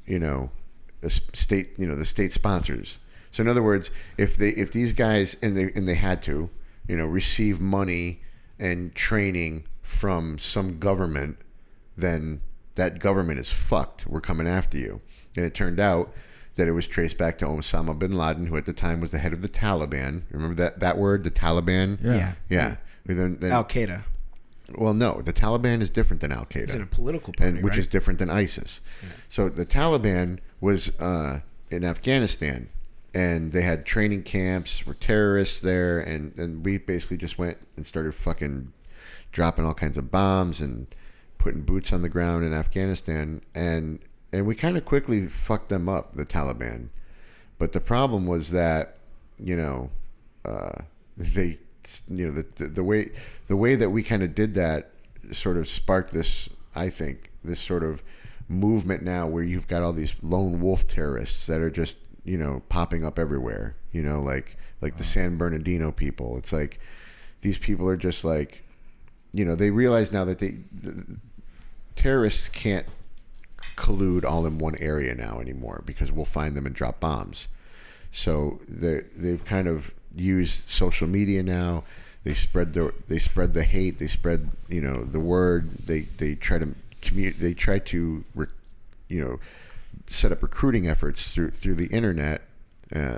the state sponsors. So in other words, if these guys and they had to, receive money and training from some government, then that government is fucked. We're coming after you. And it turned out that it was traced back to Osama bin Laden, who at the time was the head of the Taliban. Remember that word, the Taliban? Yeah. Then Al-Qaeda. Well, no, the Taliban is different than Al-Qaeda. It's in a political party, which is different than ISIS. Yeah. So the Taliban was in Afghanistan, and they had training camps for terrorists there, and we basically just went and started fucking dropping all kinds of bombs and putting boots on the ground in Afghanistan, and we kind of quickly fucked them up, the Taliban. But the problem was that, they, the way that we kind of did that sort of sparked this, I think, this sort of movement now where you've got all these lone wolf terrorists that are just, popping up everywhere, like the San Bernardino people. It's like these people are just like, they realize now that the terrorists can't collude all in one area now anymore, because we'll find them and drop bombs. So they've kind of used social media now. They spread the hate. They spread the word. They try to commute. They try to set up recruiting efforts through the internet,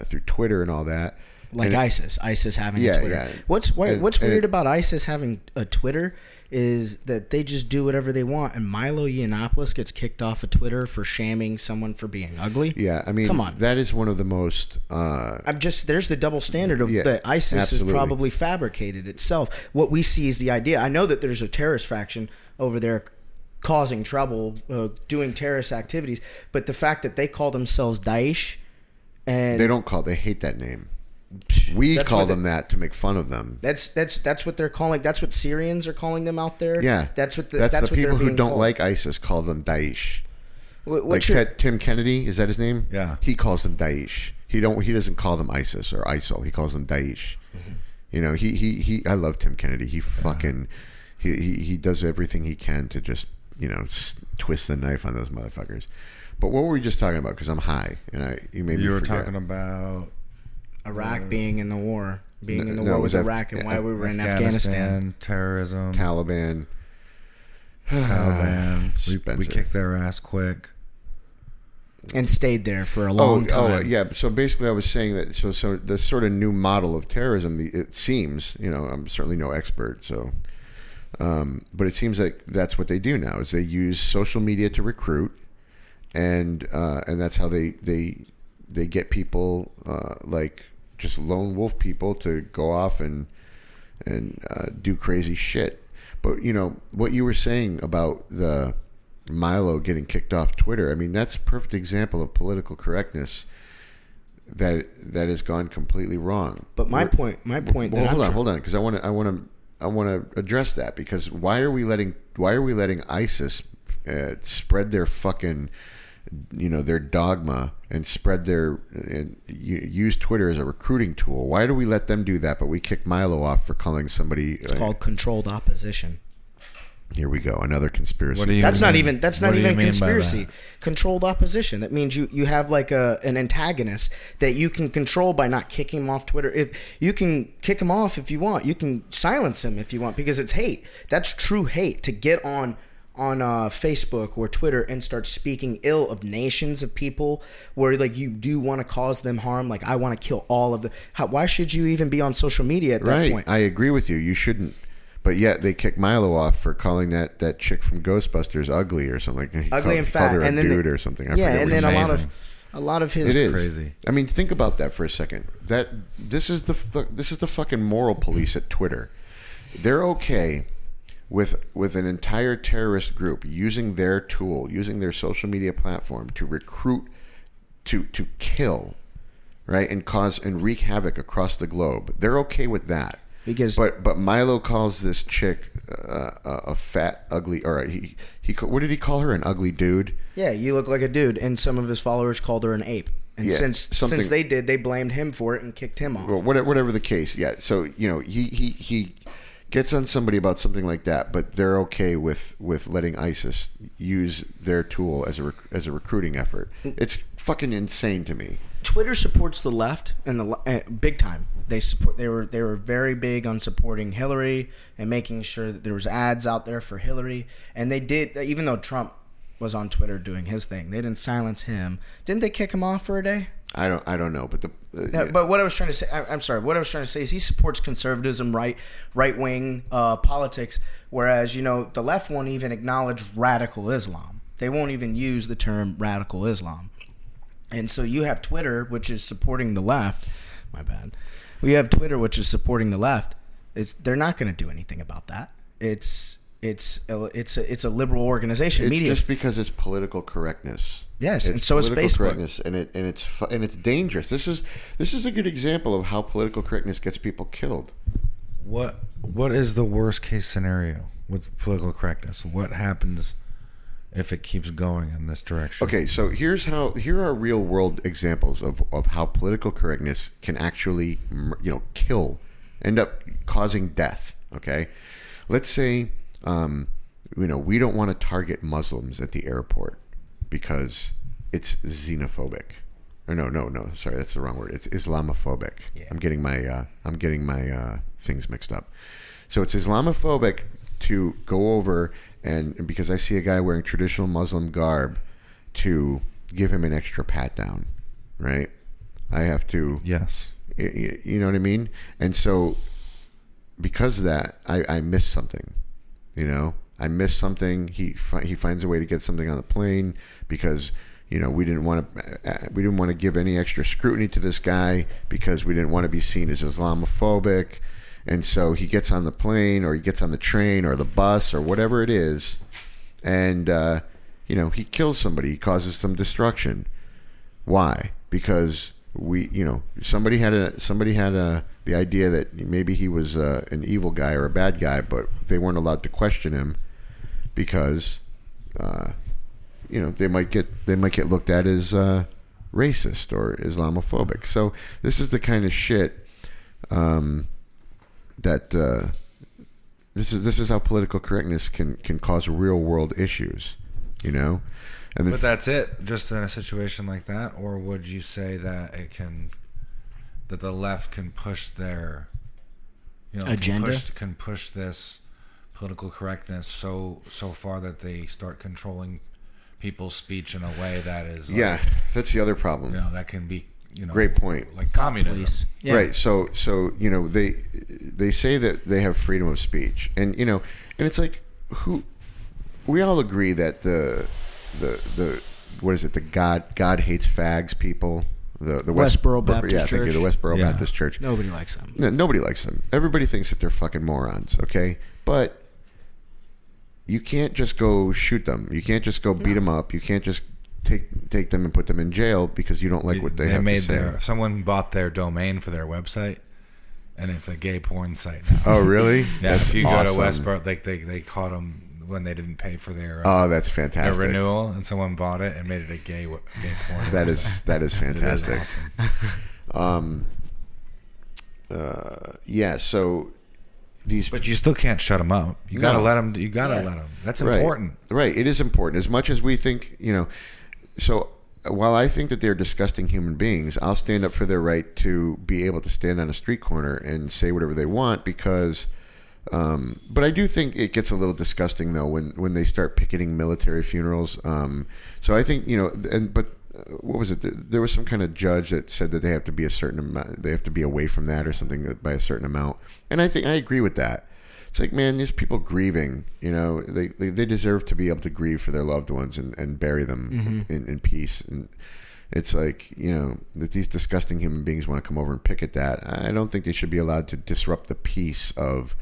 through Twitter and all that. Like and ISIS having a Twitter. Yeah. What's weird about ISIS having a Twitter is that they just do whatever they want, and Milo Yiannopoulos gets kicked off of Twitter for shaming someone for being ugly. Yeah, I mean, come on, that is one of the most. There's the double standard of that ISIS absolutely. is probably fabricated itself. What we see is the idea. I know that there's a terrorist faction over there causing trouble, doing terrorist activities, but the fact that they call themselves Daesh, and they hate that name. We call them that to make fun of them. That's what they're calling. That's what Syrians are calling them out there. Yeah, that's what the people who don't like ISIS call them Daesh. Tim Kennedy, is that his name? Yeah, he calls them Daesh. He doesn't call them ISIS or ISIL. He calls them Daesh. Mm-hmm. He I love Tim Kennedy. He fucking he does everything he can to just twist the knife on those motherfuckers. But what were we just talking about? Because I'm high, and you were talking about Iraq being in the war, with Iraq, and why we were in Afghanistan. Terrorism, Taliban. We kicked their ass quick and stayed there for a long time. Oh, yeah. So basically, I was saying that. So the sort of new model of terrorism, it seems, I'm certainly no expert, so. But it seems like that's what they do now. Is they use social media to recruit, and that's how they get people like just lone wolf people to go off and do crazy shit. But what you were saying about the Milo getting kicked off Twitter, I mean, that's a perfect example of political correctness that has gone completely wrong. But my point. Well, hold on, because I want to address that, because why are we letting ISIS spread their fucking their dogma and spread use Twitter as a recruiting tool? Why do we let them do that, but we kick Milo off for calling somebody? It's called controlled opposition. Here we go, another conspiracy. What do you That's mean? not even conspiracy. By that? Controlled opposition. That means you have like an antagonist that you can control by not kicking him off Twitter. If you can kick him off if you want, you can silence him if you want, because it's hate. That's true hate, to get on Facebook or Twitter and start speaking ill of nations, of people, where like you do want to cause them harm. Like, I want to kill all of them. Why should you even be on social media at that point? I agree with you. You shouldn't. But yet they kick Milo off for calling that chick from Ghostbusters ugly or something. Ugly and fat, called her and a then dude or something. and then a lot of his. It is crazy. I mean, think about that for a second. This is the fucking moral police at Twitter. They're okay with an entire terrorist group using their tool, using their social media platform to recruit, to kill, right, and cause and wreak havoc across the globe. They're okay with that. But Milo calls this chick a fat, ugly, or he what did he call her? An ugly dude? Yeah, you look like a dude, and some of his followers called her an ape. And since they did, they blamed him for it and kicked him off. Well, whatever the case, yeah. So he gets on somebody about something like that, but they're okay with letting ISIS use their tool as a recruiting effort. It's fucking insane to me. Twitter supports the left and the big time. They were very big on supporting Hillary and making sure that there was ads out there for Hillary. And they did, even though Trump was on Twitter doing his thing, they didn't silence him. Didn't they kick him off for a day? I don't know, but but what I was trying to say, I'm sorry. What I was trying to say is he supports conservatism, right wing politics, whereas the left won't even acknowledge radical Islam. They won't even use the term radical Islam. And so you have Twitter, which is supporting the left. My bad. We have Twitter, which is supporting the left. They're not going to do anything about that. It's a liberal organization. It's media. just because it's political correctness. Yes, it's and so is Facebook. Correctness, and it's dangerous. This is a good example of how political correctness gets people killed. What is the worst case scenario with political correctness? What happens if it keeps going in this direction? Okay, so here are real world examples of how political correctness can actually, kill, end up causing death. Okay, let's say, we don't want to target Muslims at the airport because it's xenophobic. Or no, sorry, that's the wrong word. It's Islamophobic. Yeah. I'm getting my things mixed up. So it's Islamophobic to go over and because I see a guy wearing traditional Muslim garb, to give him an extra pat down, right? I have to. Yes. You know what I mean? And so because of that, I missed something. I missed something. He finds a way to get something on the plane because we didn't want to give any extra scrutiny to this guy because we didn't want to be seen as Islamophobic. And so he gets on the plane or he gets on the train or the bus or whatever it is, and he kills somebody. He causes some destruction. Why? Because somebody had the idea that maybe he was an evil guy or a bad guy, but they weren't allowed to question him because they might get looked at as racist or Islamophobic. So this is the kind of shit that this is how political correctness can cause real world issues, And but that's it, just in a situation like that, or would you say that that the left can push their agenda, can push this political correctness so far that they start controlling people's speech in a way that is that's the other problem. That can be great point, like communism. Yeah. Right. So they say that they have freedom of speech, and and it's like we all agree that the what is it, the God hates fags people, the Westboro Baptist Church. Thank you, the Westboro Baptist Church. Nobody likes them. No, nobody likes them. Everybody thinks that they're fucking morons. Okay, but you can't just go shoot them. You can't just go beat them up. You can't just take them and put them in jail because you don't like what they have to say. Someone bought their domain for their website, and it's a gay porn site now. Oh, really? Yeah. If you go to Westboro, they caught them when they didn't pay for their that's fantastic. their renewal, and someone bought it and made it a gay porn. That is fantastic. It is awesome. So these, but you still can't shut them up. You gotta let them. You gotta let them. That's important. Right. It is important as much as we think. So while I think that they're disgusting human beings, I'll stand up for their right to be able to stand on a street corner and say whatever they want because. But I do think it gets a little disgusting though when they start picketing military funerals. So I think but what was it? There was some kind of judge that said that they have to be a certain amount. They have to be away from that or something by a certain amount. And I think I agree with that. It's like, man, these people grieving, they deserve to be able to grieve for their loved ones and bury them in peace. And it's like, that these disgusting human beings want to come over and picket that. I don't think they should be allowed to disrupt the peace of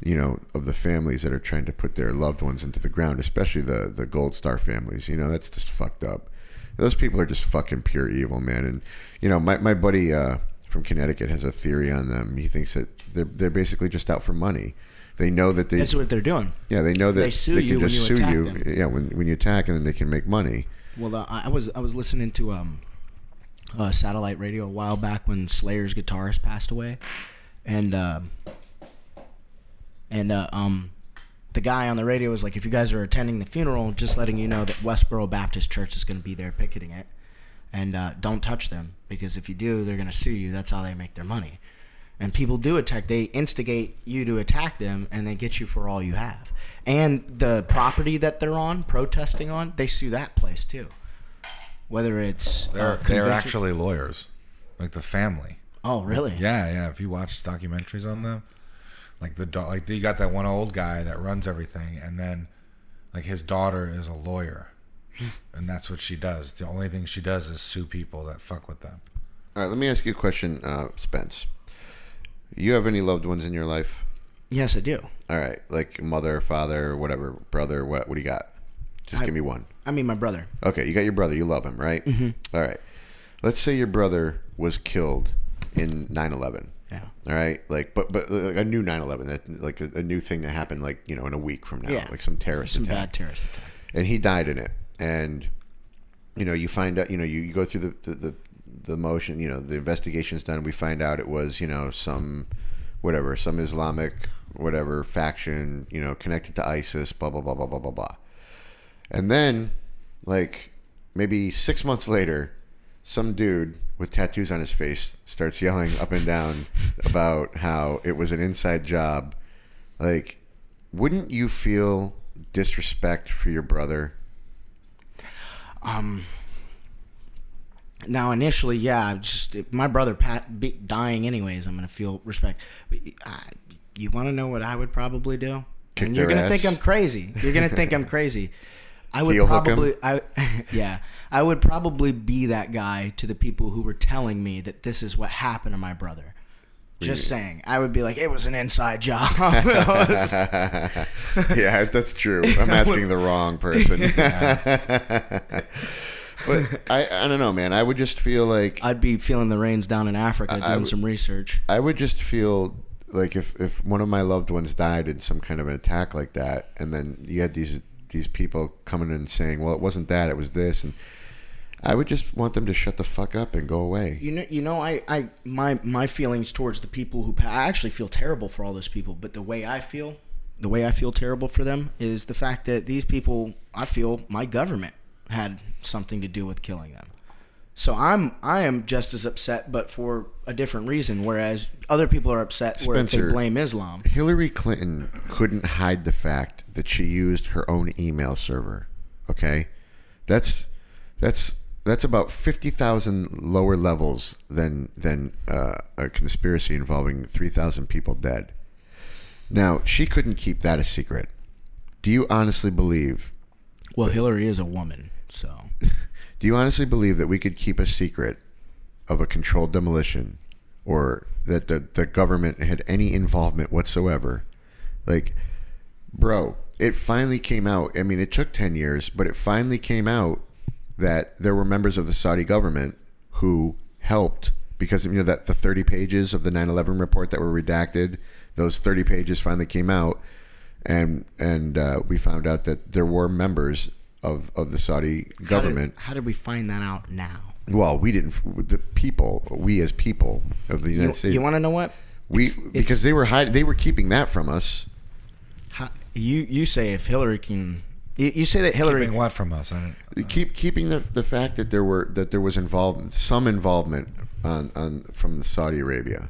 the families that are trying to put their loved ones into the ground, especially the Gold Star families. That's just fucked up. Those people are just fucking pure evil, man. And, my buddy from Connecticut has a theory on them. He thinks that they're basically just out for money. They know that that's what they're doing. Yeah, they know that they sue you when you attack them. Yeah, when you attack, and then they can make money. Well, I was listening to satellite radio a while back when Slayer's guitarist passed away, and the guy on the radio was like, "If you guys are attending the funeral, just letting you know that Westboro Baptist Church is going to be there picketing it, and don't touch them because if you do, they're going to sue you. That's how they make their money." And people do attack. They instigate you to attack them, and they get you for all you have. And the property that they're on, protesting on, they sue that place too. Whether it's they're actually lawyers, like the family. Oh, really? Yeah. If you watch documentaries on them, like you got that one old guy that runs everything, and then like his daughter is a lawyer, And that's what she does. The only thing she does is sue people that fuck with them. All right, let me ask you a question, Spence. You have any loved ones in your life? Yes, I do. All right, like mother, father, whatever, brother. What do you got? Just give me one. I mean, my brother. Okay, you got your brother. You love him, right? Mm-hmm. All right. Let's say your brother was killed in 9/11. Yeah. All right, like, but like a new 9/11, that like a new thing that happened, like, you know, in a week from now, like some terrorist attack. Bad terrorist attack. And he died in it, and you know, you find out, you know, you go through the motion, you know, the investigation's done. We find out it was, you know, some Islamic whatever faction, you know, connected to ISIS, blah blah blah blah blah blah blah. And then, like, maybe 6 months later, some dude with tattoos on his face starts yelling up and down about how it was an inside job. Like, wouldn't you feel disrespect for your brother? Now, initially, yeah, just if my brother dying anyways, I'm gonna feel respect. But, you want to know what I would probably do? Kick And you're their gonna ass? think I'm crazy. You're gonna think I'm crazy. I would Heel hook probably, I would probably be that guy to the people who were telling me that this is what happened to my brother. Just saying, I would be like, it was an inside job. Yeah, that's true. I'm asking the wrong person. But I don't know, man. I would just feel like I'd be feeling the rains down in Africa doing some research. I would just feel like if one of my loved ones died in some kind of an attack like that, and then you had these people coming in and saying, well, it wasn't that, it was this, and I would just want them to shut the fuck up and go away. My feelings towards the people who I actually feel terrible for all those people, but the way I feel terrible for them is the fact that these people, I feel my government had something to do with killing them. So I am just as upset, but for a different reason. Whereas other people are upset where Spencer, they blame Islam. Hillary Clinton couldn't hide the fact that she used her own email server. Okay, that's about 50,000 lower levels than a conspiracy involving 3,000 people dead. Now, she couldn't keep that a secret. Do you honestly believe? Well, Hillary is a woman, so. Do you honestly believe that we could keep a secret of a controlled demolition, or that the government had any involvement whatsoever? Like, bro, it finally came out. I mean, it took 10 years, but it finally came out that there were members of the Saudi government who helped, because, you know, that the 30 pages of the 9/11 report that were redacted, those 30 pages finally came out, and we found out that there were members of the Saudi government. How did we find that out now? Well, we didn't. We as people of the United States. You want to know what? Because they were hiding. They were keeping that from us. You say if Hillary can. You say that Hillary Keeping what from us? Keeping the fact that there was some involvement on from Saudi Arabia.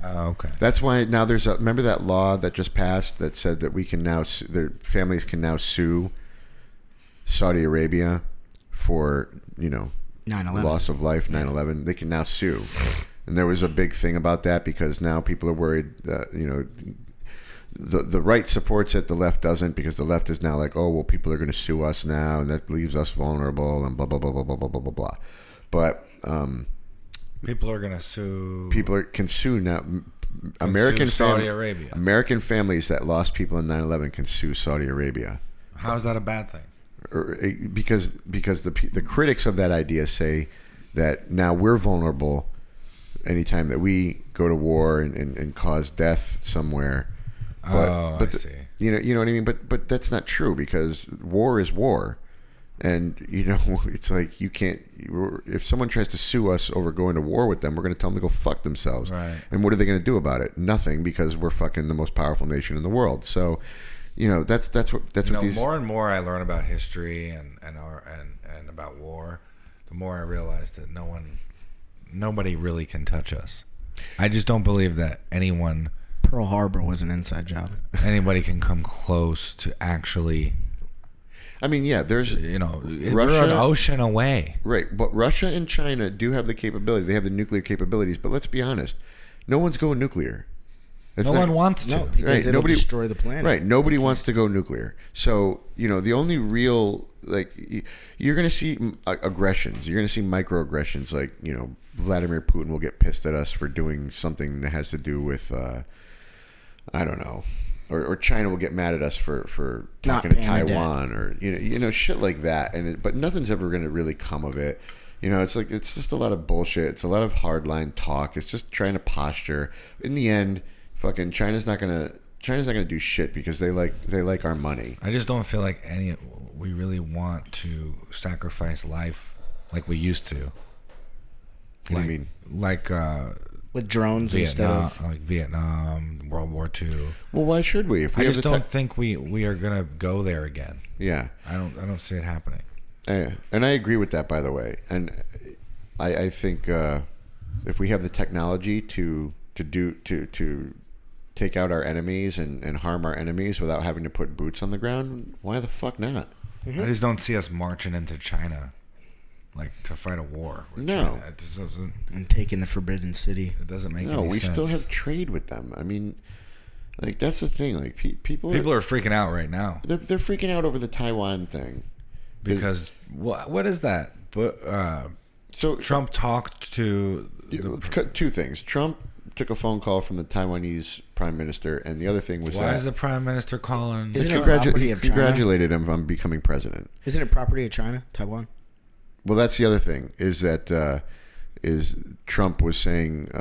Oh, okay. That's why now remember that law that just passed that said that we can now their families can now sue Saudi Arabia for, you know, 9/11. Loss of life, 9/11. They can now sue, and there was a big thing about that because now people are worried that, you know, the right supports it, the left doesn't, because the left is now like, oh well, people are going to sue us now, and that leaves us vulnerable, and blah blah blah blah blah blah blah blah blah. But people are going to sue. People can sue now. Saudi Arabia. American families that lost people in 9/11 can sue Saudi Arabia. How is that a bad thing? Because the critics of that idea say that now we're vulnerable anytime that we go to war and cause death somewhere. But I see. You know what I mean. But that's not true, because war is war, and you know it's like you can't. If someone tries to sue us over going to war with them, we're going to tell them to go fuck themselves. Right. And what are they going to do about it? Nothing, because we're fucking the most powerful nation in the world. So. You know, that's what these. More and more I learn about history and about war, the more I realize that nobody really can touch us. I just don't believe that Pearl Harbor was an inside job. Anybody can come close to actually. I mean, yeah, there's, you know, Russia, we're an ocean away. Right, but Russia and China do have the capability. They have the nuclear capabilities, but let's be honest, no one's going nuclear. No one wants to. No, because it'll destroy the planet. Right. Nobody wants to go nuclear. So, the only real, you're going to see aggressions. You're going to see microaggressions. Like, Vladimir Putin will get pissed at us for doing something that has to do with, I don't know. Or China will get mad at us for talking to Taiwan or, shit like that. But nothing's ever going to really come of it. It's just a lot of bullshit. It's a lot of hardline talk. It's just trying to posture. In the end, fucking China's not gonna do shit because they like our money. I just don't feel like we really want to sacrifice life like we used to. What do you mean? Like with drones and stuff, like Vietnam, World War II. Well, why should we? If we I just don't think we are gonna go there again. Yeah, I don't see it happening. Yeah. And I agree with that, by the way. And I think if we have the technology to take out our enemies and harm our enemies without having to put boots on the ground, why the fuck not? Mm-hmm. I just don't see us marching into China, to fight a war with no. China. It just doesn't. And taking the Forbidden City. It doesn't make any sense. No, we still have trade with them. I mean, that's the thing. People are freaking out right now. They're freaking out over the Taiwan thing. Because what is that? But so Trump talked to two things. Trump took a phone call from the Taiwanese prime minister, and the other thing was why is the prime minister calling? He congratulated him on becoming president. Isn't it property of China, Taiwan? Well, that's the other thing. Is that is Trump was saying,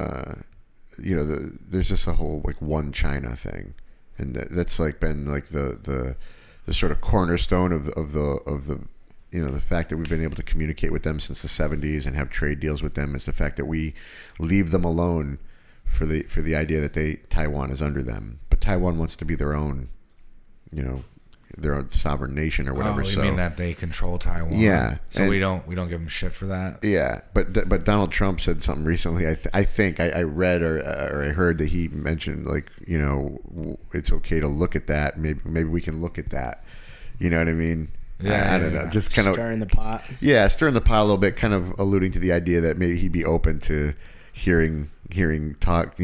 there's just a whole one China thing, and that's been the sort of cornerstone of the the fact that we've been able to communicate with them since the 70s and have trade deals with them is the fact that we leave them alone for the idea that Taiwan is under them, but Taiwan wants to be their own, their own sovereign nation or whatever. Oh, you mean that they control Taiwan? Yeah. So we don't give them shit for that. Yeah, but Donald Trump said something recently. I think I read or I heard that he mentioned it's okay to look at that. Maybe we can look at that. You know what I mean? Yeah, I don't know. Just kind of stirring the pot. Yeah, stirring the pot a little bit, kind of alluding to the idea that maybe he'd be open to hearing talk.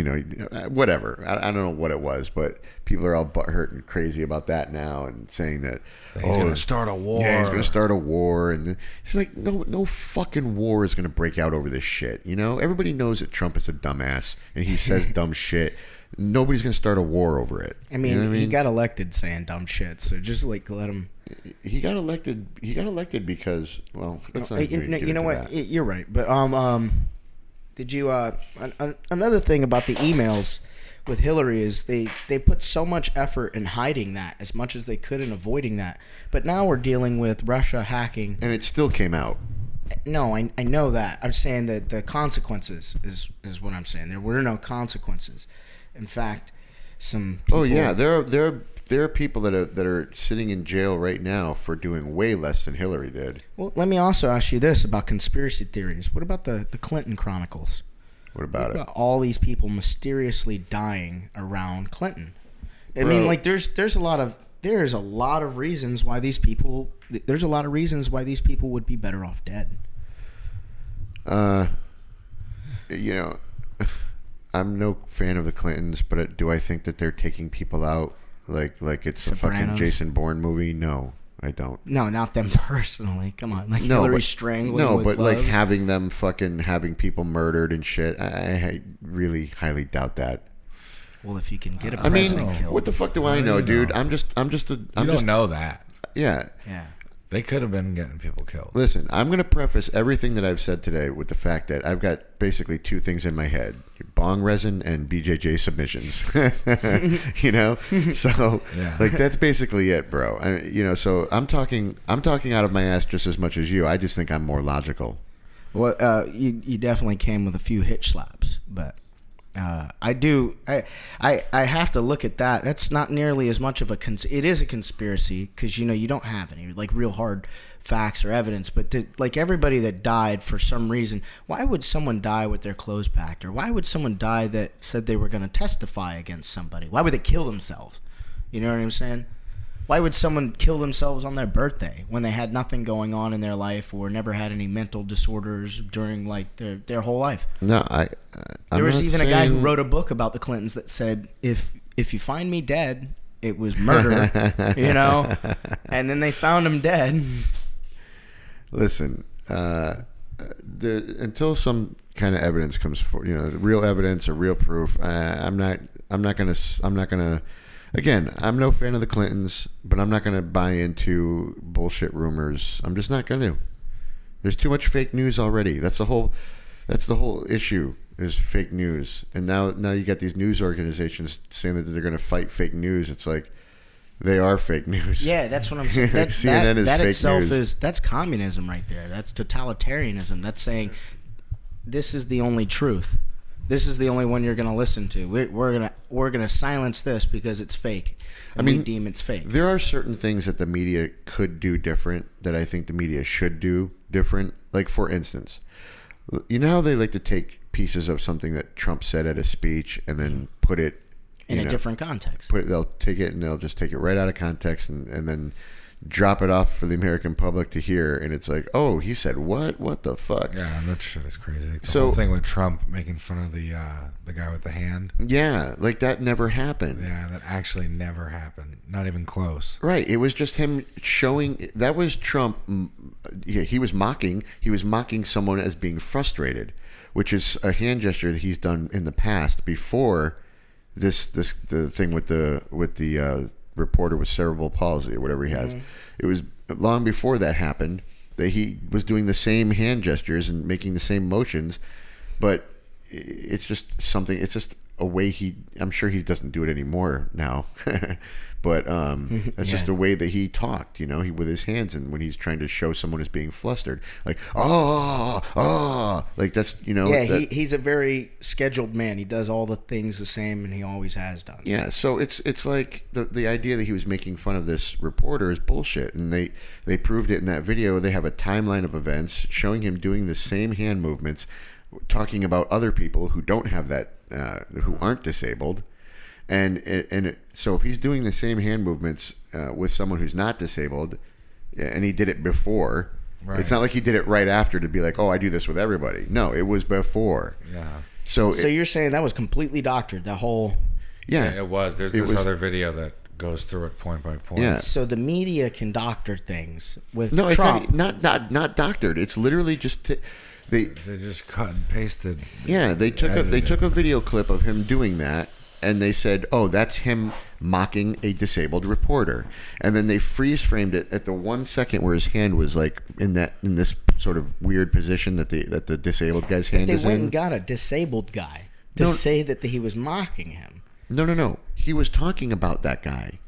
Whatever. I don't know what it was, but people are all butthurt and crazy about that now, and saying that he's going to start a war. Yeah, he's going to start a war, and he's like, no fucking war is going to break out over this shit. Everybody knows that Trump is a dumbass and he says dumb shit. Nobody's going to start a war over it. I mean, he got elected saying dumb shit, so just let him. He got elected. He got elected because, well, that's not you know what? You're right, but did you? Another thing about the emails with Hillary is they put so much effort in hiding that as much as they could in avoiding that, but now we're dealing with Russia hacking, and it still came out. No, I know that. I'm saying that the consequences is what I'm saying. There were no consequences. In fact, some people... Oh yeah, there are people that are sitting in jail right now for doing way less than Hillary did. Well, let me also ask you this about conspiracy theories. What about the Clinton Chronicles? What about it? All these people mysteriously dying around Clinton. I mean, there's a lot of reasons why these people. There's a lot of reasons why these people would be better off dead. I'm no fan of the Clintons, but do I think that they're taking people out like it's Sopranos. A fucking Jason Bourne movie? No, I don't. No, not them personally. Come on, Hillary strangling. No, with but gloves. having them having people murdered and shit. I really highly doubt that. Well, if you can get a president killed, what the fuck do I know, dude? I'm just. You don't know that. Yeah. Yeah. They could have been getting people killed. Listen, I'm going to preface everything that I've said today with the fact that I've got basically two things in my head: bong resin and BJJ submissions. So yeah. That's basically it, bro. So I'm talking out of my ass just as much as you. I just think I'm more logical. Well, you definitely came with a few hitch slaps, but I have to look at that. That's not nearly as much of it is a conspiracy because you don't have any real hard facts or evidence, but everybody that died for some reason, why would someone die with their clothes packed, or why would someone die that said they were going to testify against somebody? Why would they kill themselves? You know what I'm saying? Why would someone kill themselves on their birthday when they had nothing going on in their life or never had any mental disorders during like their whole life? No, there was even a guy who wrote a book about the Clintons that said, if you find me dead, it was murder, you know? And then they found him dead. Listen, until some kind of evidence comes forward, you know, real evidence or real proof, I'm not gonna. Again, I'm no fan of the Clintons, but I'm not gonna buy into bullshit rumors. I'm just not gonna. There's too much fake news already. That's the whole issue is fake news. And now you got these news organizations saying that they're gonna fight fake news. It's like they are fake news. Yeah, that's what I'm saying. CNN is that fake itself news. that's communism right there. That's totalitarianism. That's saying this is the only truth. This is the only one you're going to listen to. We're gonna silence this because it's fake. And we deem it's fake. There are certain things that the media could do different that I think the media should do different. Like, for instance, you know how they like to take pieces of something that Trump said at a speech and then put it in a different context. They'll take it and they'll just take it right out of context and then drop it off for the American public to hear, and it's like, oh, he said what the fuck? Yeah, that shit is crazy. The whole thing with Trump making fun of the guy with the hand. Yeah, like that never happened. Yeah, that actually never happened. Not even close. Right. It was just him showing. That was Trump. Yeah, he was mocking someone as being frustrated, which is a hand gesture that he's done in the past before the thing with the reporter with cerebral palsy or whatever he has. It was long before that happened that he was doing the same hand gestures and making the same motions, but it's just something. It's just a way I'm sure he doesn't do it anymore now, but that's just a way that he talked. You know, with his hands, and when he's trying to show someone as being flustered, like like that's he's a very scheduled man. He does all the things the same, and he always has done. Yeah, so it's like the idea that he was making fun of this reporter is bullshit, and they proved it in that video. They have a timeline of events showing him doing the same hand movements, talking about other people who don't have that, who aren't disabled, and so if he's doing the same hand movements with someone who's not disabled, and he did it before, right. It's not like he did it right after to be like, oh, I do this with everybody. No, it was before. Yeah. So you're saying that was completely doctored, that whole... Yeah, it was. There's this other video that goes through it point by point. Yeah. So the media can doctor things with Trump. It's not doctored. It's literally just... They just cut and pasted. Yeah, they took a video clip of him doing that, and they said, "Oh, that's him mocking a disabled reporter." And then they freeze framed it at the 1 second where his hand was like in this sort of weird position that the disabled guy's hand is in. They went and got a disabled guy to say that he was mocking him. No. He was talking about that guy,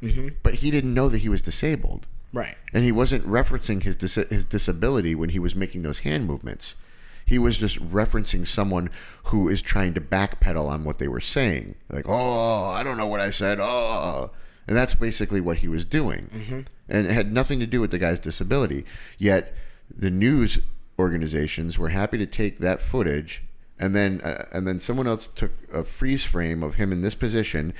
but he didn't know that he was disabled. Right. And he wasn't referencing his disability when he was making those hand movements. He was just referencing someone who is trying to backpedal on what they were saying. Like, oh, I don't know what I said. Oh. And that's basically what he was doing. And it had nothing to do with the guy's disability. Yet the news organizations were happy to take that footage, and then someone else took a freeze frame of him in this position,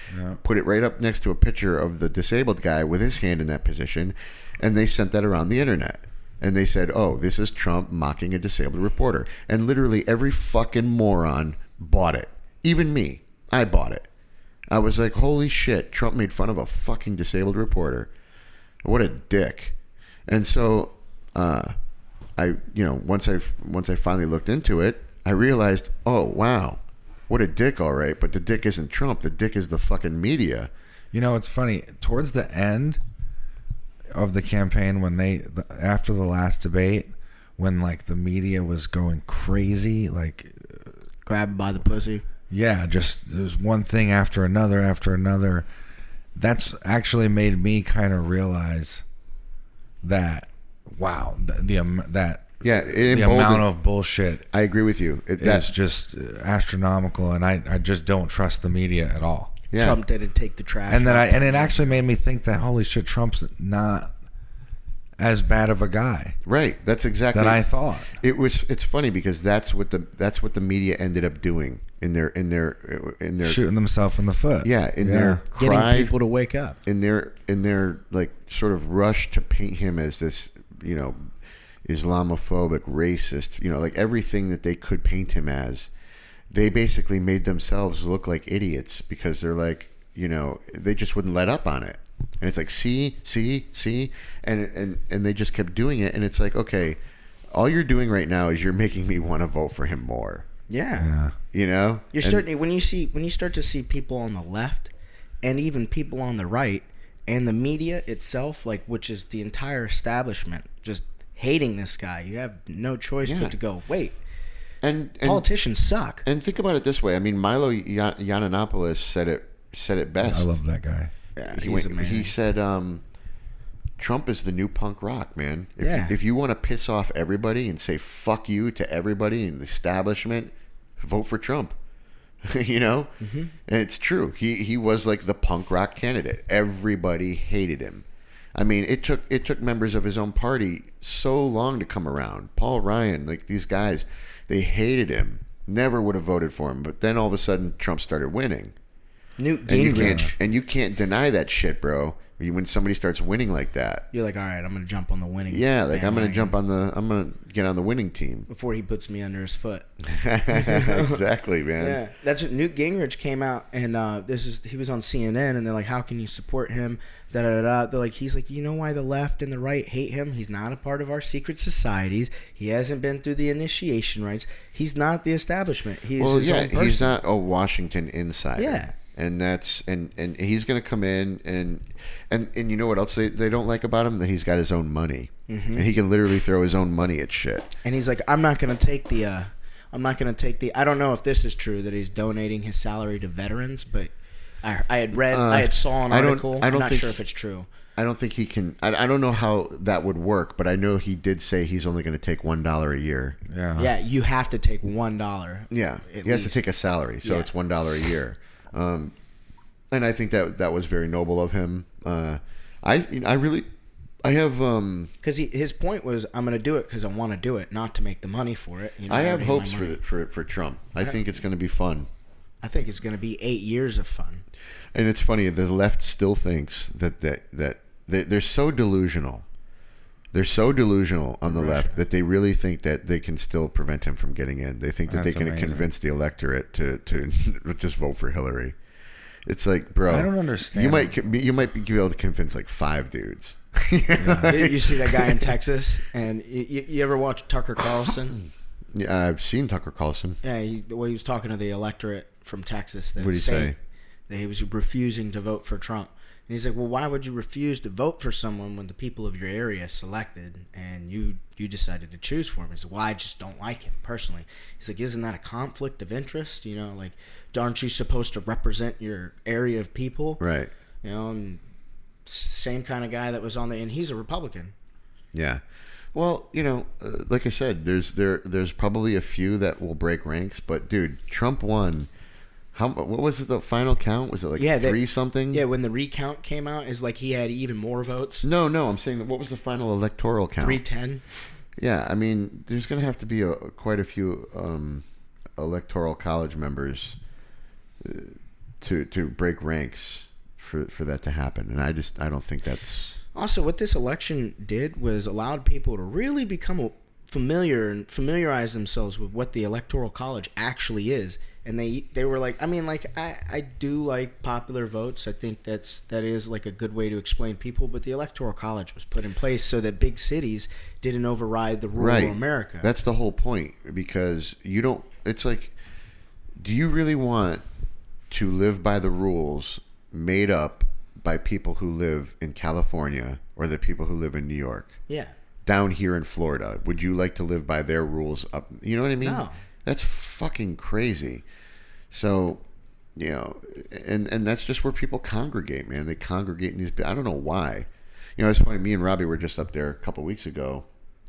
put it right up next to a picture of the disabled guy with his hand in that position, and they sent that around the internet. And they said, oh, this is Trump mocking a disabled reporter. And literally every fucking moron bought it. Even me. I bought it. I was like, holy shit, Trump made fun of a fucking disabled reporter. What a dick. And so, once I finally looked into it, I realized, oh, wow, what a dick, all right. But the dick isn't Trump. The dick is the fucking media. You know, it's funny. Towards the end of the campaign, after the last debate, when like the media was going crazy, like grabbed by the pussy. Yeah, just there's one thing after another. That's actually made me kind of realize that wow, the amount of bullshit. I agree with you. That's just astronomical, and I just don't trust the media at all. Yeah. Trump didn't take the trash. And then it actually made me think that holy shit, Trump's not as bad of a guy. Right. That's exactly that I thought. It's funny because that's what the media ended up doing in their shooting themselves in the foot. Yeah, their getting cry, people to wake up. In their like sort of rush to paint him as this, Islamophobic, racist, like everything that they could paint him as. They basically made themselves look like idiots because they're like, they just wouldn't let up on it. And it's like, see, and they just kept doing it. And it's like, okay, all you're doing right now is you're making me want to vote for him more. Yeah. You're starting when you start to see people on the left and even people on the right and the media itself, like, which is the entire establishment, just hating this guy. You have no choice but to go, wait. And politicians suck. And think about it this way. I mean, Milo Yiannopoulos said it best. I love that guy. Yeah, he's amazing. He said, Trump is the new punk rock, man. If you want to piss off everybody and say fuck you to everybody in the establishment, vote for Trump. Mm-hmm. And it's true. He was like the punk rock candidate. Everybody hated him. I mean, it took members of his own party so long to come around. Paul Ryan, like these guys, they hated him. Never would have voted for him. But then all of a sudden, Trump started winning. Newt Gingrich. And you can't deny that shit, bro. When somebody starts winning like that, you're like, all right, I'm gonna jump on the winning. Yeah, like I'm gonna get on the winning team before he puts me under his foot. Exactly, man. Yeah, that's what Newt Gingrich came out and he was on CNN and they're like, how can you support him? Da da da. They're like, he's like, you know why the left and the right hate him? He's not a part of our secret societies. He hasn't been through the initiation rites. He's not the establishment. He's his own person. He's not a Washington insider. Yeah. And that's and he's gonna come in and you know what else they don't like about him? That he's got his own money. Mm-hmm. And he can literally throw his own money at shit. And he's like, I'm not gonna take the I don't know if this is true that he's donating his salary to veterans, but I saw an article. I'm not sure if it's true. I don't think he can. I don't know how that would work, but I know he did say he's only going to take $1 a year. Yeah. Yeah, you have to take $1. Yeah, he has to take a salary, so it's $1 a year. And I think that was very noble of him. I have because his point was, I'm going to do it because I want to do it, not to make the money for it. I have hopes for Trump. I think it's going to be fun. I think it's going to be 8 years of fun. And it's funny, the left still thinks that they're so delusional. They're so delusional on the left that they really think that they can still prevent him from getting in. They think that they can convince the electorate to just vote for Hillary. It's like, bro, I don't understand. You might be able to convince like 5 dudes. You see that guy in Texas, and you ever watch Tucker Carlson? Yeah, I've seen Tucker Carlson. Yeah, he was talking to the electorate from Texas. What did he say? That he was refusing to vote for Trump. And he's like, well, why would you refuse to vote for someone when the people of your area selected and you decided to choose for him? He's like, well, I just don't like him personally. He's like, isn't that a conflict of interest? Like, aren't you supposed to represent your area of people? Right. And same kind of guy that was and he's a Republican. Yeah. Well, like I said, there's probably a few that will break ranks, but dude, Trump won. What was it, the final count? Was it like 3 something? Yeah, when the recount came out, is like he had even more votes. No, I'm saying, what was the final electoral count? 310. Yeah, I mean, there's going to have to be quite a few electoral college members to break ranks for that to happen, and I don't think that's. Also, what this election did was allowed people to really become familiar and familiarize themselves with what the Electoral College actually is. And they were like, I do like popular votes. I think that is like a good way to explain people. But the Electoral College was put in place so that big cities didn't override the rural America. That's the whole point, because you don't. It's like, do you really want to live by the rules made up by people who live in California or the people who live in New York? Yeah. Down here in Florida, would you like to live by their rules up? You know what I mean? No. That's fucking crazy. So, and that's just where people congregate, man. They congregate in these. I don't know why. It's funny. Me and Robbie were just up there a couple weeks ago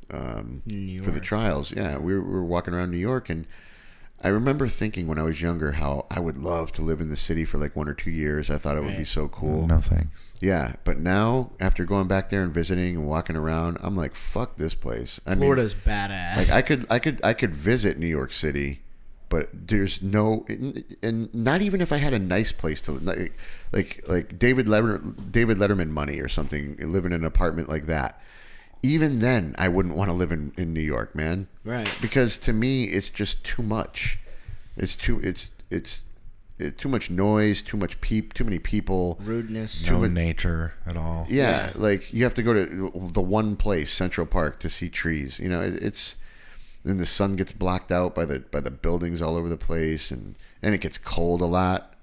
for the trials. Yeah, we were walking around New York, and I remember thinking when I was younger how I would love to live in the city for like 1 or 2 years. I thought it would be so cool. No thanks. Yeah, but now after going back there and visiting and walking around, I'm like, fuck this place. Florida's badass. Like I could visit New York City, but there's no, and not even if I had a nice place to like David Letterman money or something, live in an apartment like that. Even then, I wouldn't want to live in New York, man. Right. Because to me, it's just too much. It's too much noise, too many people, rudeness, no nature at all. Yeah, like you have to go to the one place, Central Park, to see trees. You know, it's then the sun gets blocked out by the buildings all over the place, and it gets cold a lot.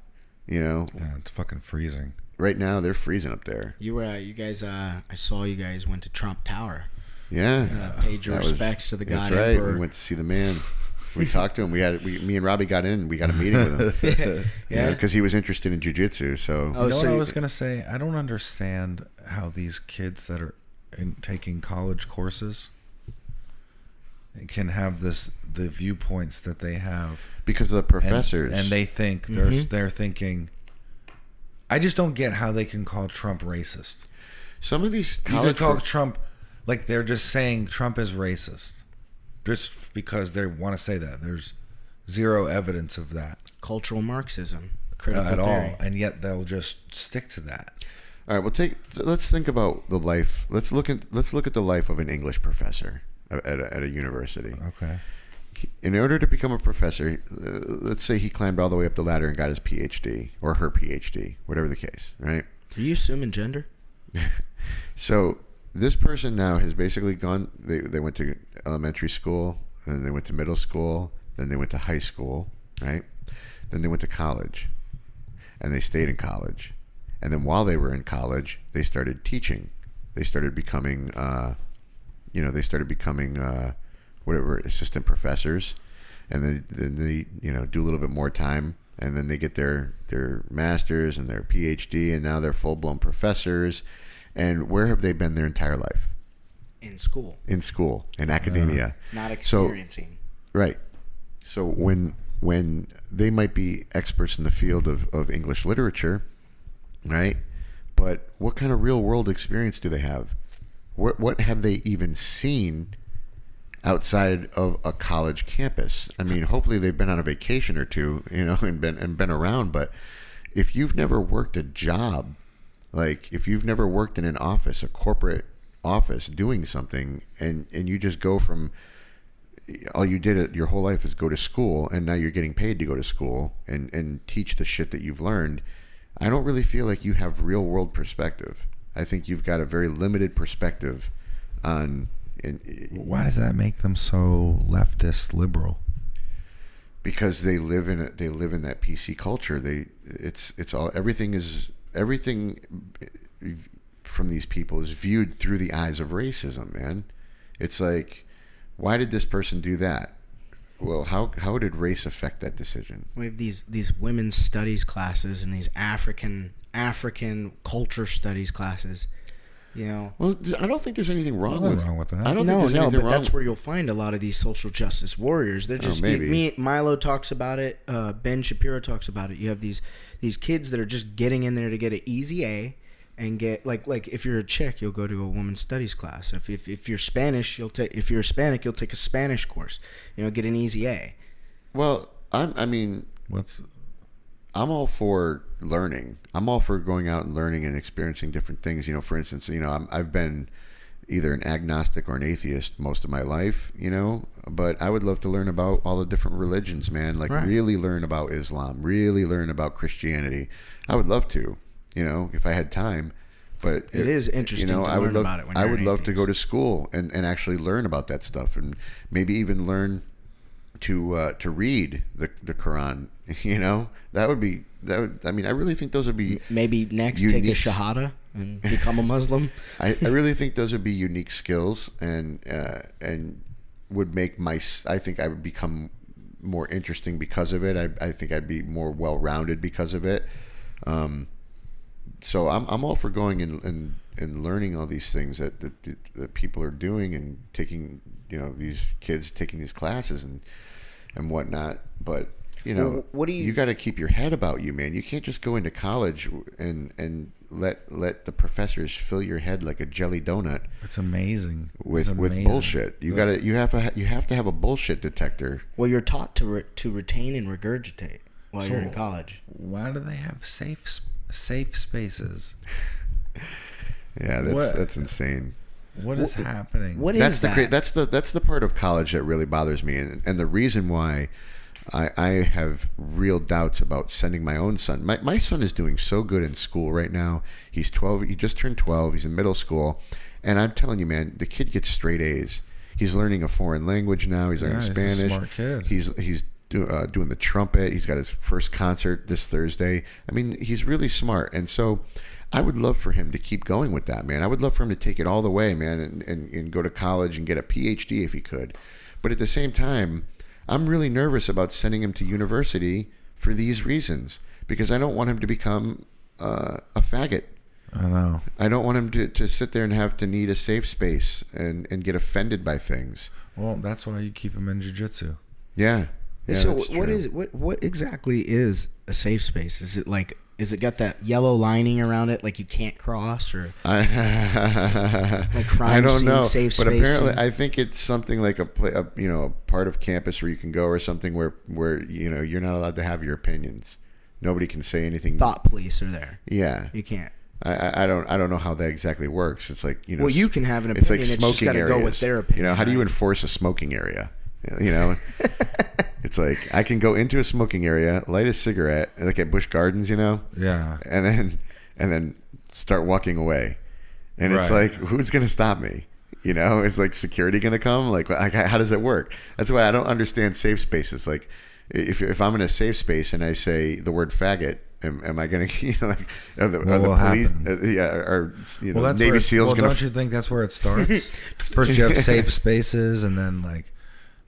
You know, yeah, it's fucking freezing. Right now, they're freezing up there. You guys. I saw you guys went to Trump Tower. Yeah, paid your respects to the God That's right. Emperor. We went to see the man. We talked to him. Me and Robbie got in. We got a meeting with him. Yeah, because he was interested in jiu-jitsu. So, you know what I was gonna say? I don't understand how these kids that are taking college courses can have the viewpoints that they have because of the professors, and they think they're thinking. I just don't get how they can call Trump racist. Some of these college call Trump like they're just saying Trump is racist, just because they want to say that. There's zero evidence of that. Cultural Marxism, critical at theory. all, and yet they'll just stick to that. All right, let's think about the life. Let's look at the life of an English professor at a university. Okay. In order to become a professor, let's say he climbed all the way up the ladder and got his PhD or her PhD, whatever the case, right? Are you assuming gender? So this person now has basically gone. They went to elementary school, and then they went to middle school, then they went to high school, right? Then they went to college, and they stayed in college, and then while they were in college, they started teaching. They started becoming, whatever, assistant professors, and then they do a little bit more time, and then they get their masters and their PhD, and now they're full-blown professors. And where have they been their entire life? In school, in academia, not experiencing. Right. So when they might be experts in the field of English literature, right? But what kind of real world experience do they have? What have they even seen outside of a college campus? I mean, hopefully they've been on a vacation or two, and been around. But if you've never worked a job, like if you've never worked in an office, a corporate office, doing something, and you just go from all you did your whole life is go to school, and now you're getting paid to go to school and teach the shit that you've learned, I don't really feel like you have real world perspective. I think you've got a very limited perspective on. Why does that make them so leftist liberal? Because they live in that PC culture. Everything from these people is viewed through the eyes of racism, man. It's like, why did this person do that? Well, how did race affect that decision? We have these women's studies classes and these African culture studies classes. Well, I don't think there's anything wrong with that. I don't think there's anything but wrong. That's where you'll find a lot of these social justice warriors. They're just Milo talks about it. Ben Shapiro talks about it. You have these kids that are just getting in there to get an easy A, and get like if you're a chick, you'll go to a women's studies class. If you're Spanish, if you're Hispanic, you'll take a Spanish course. Get an easy A. Well, I'm all for learning. I'm all for going out and learning and experiencing different things. For instance, I've been either an agnostic or an atheist most of my life, but I would love to learn about all the different religions, man. Like really learn about Islam, really learn about Christianity. I would love to, if I had time. But it is interesting to learn about it when you're I would an love to atheist. go to school and actually learn about that stuff, and maybe even learn to read the Quran. I really think those would be maybe next unique. Take a shahada and become a Muslim. I really think those would be unique skills, and would make I think I would become more interesting because of it. I think I'd be more well-rounded because of it. So I'm all for going and learning all these things that people are doing, and taking these kids taking these classes, and whatnot. But you know, Well, what do you got to keep your head about you, man. You can't just go into college and let the professors fill your head like a jelly donut. It's amazing. With bullshit. You have to have a bullshit detector. Well, you're taught to retain and regurgitate while you're in college. Why do they have safe spaces? Yeah, that's insane. What is happening? What is that? That's the part of college that really bothers me, and the reason why I have real doubts about sending my own son. My son is doing so good in school right now. He's 12. He just turned 12. He's in middle school, and I'm telling you, man, the kid gets straight A's. He's learning a foreign language now. He's learning Spanish. He's a smart kid. He's doing the trumpet. He's got his first concert this Thursday. I mean, he's really smart, and so I would love for him to keep going with that, man. I would love for him to take it all the way, man, and go to college and get a PhD if he could. But at the same time, I'm really nervous about sending him to university for these reasons, because I don't want him to become a faggot. I know. I don't want him to sit there and have to need a safe space and get offended by things. Well, that's why you keep him in jiu-jitsu. Yeah. So what exactly is a safe space? Is it got that yellow lining around it, like you can't cross, or like crime I don't scene, know, safe but space? apparently I think it's something like a part of campus where you can go, or something where you're not allowed to have your opinions. Nobody can say anything. Thought police are there. Yeah, you can't. I don't know how that exactly works. It's like Well, you can have an opinion. It's like it's smoking just areas. Go with their opinion. How do you enforce a smoking area? It's like I can go into a smoking area, light a cigarette, like at Busch Gardens, Yeah. and then start walking away, and it's like, who's gonna stop me? Is like security gonna come? Like how does it work? That's why I don't understand safe spaces. Like if I'm in a safe space and I say the word faggot, am I gonna are the police Navy SEALs gonna? Don't you think that's where it starts? First you have safe spaces, and then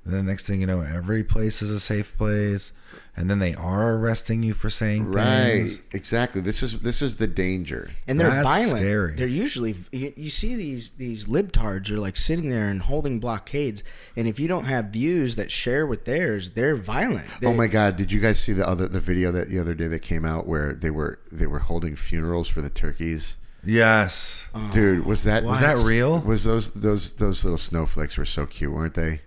the next thing you know, every place is a safe place, and then they are arresting you for saying things. Right, exactly. This is the danger, and they're violent. Scary. They're usually you see these libtards are like sitting there and holding blockades, and if you don't have views that share with theirs, they're violent. Oh my God! Did you guys see the video that the other day that came out where they were holding funerals for the turkeys? Yes, dude, was that real? Was those little snowflakes were so cute, weren't they?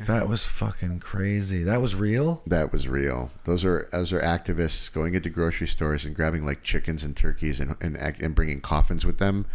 That was fucking crazy. That was real? That was real. Those are activists going into grocery stores and grabbing like chickens and turkeys and bringing coffins with them,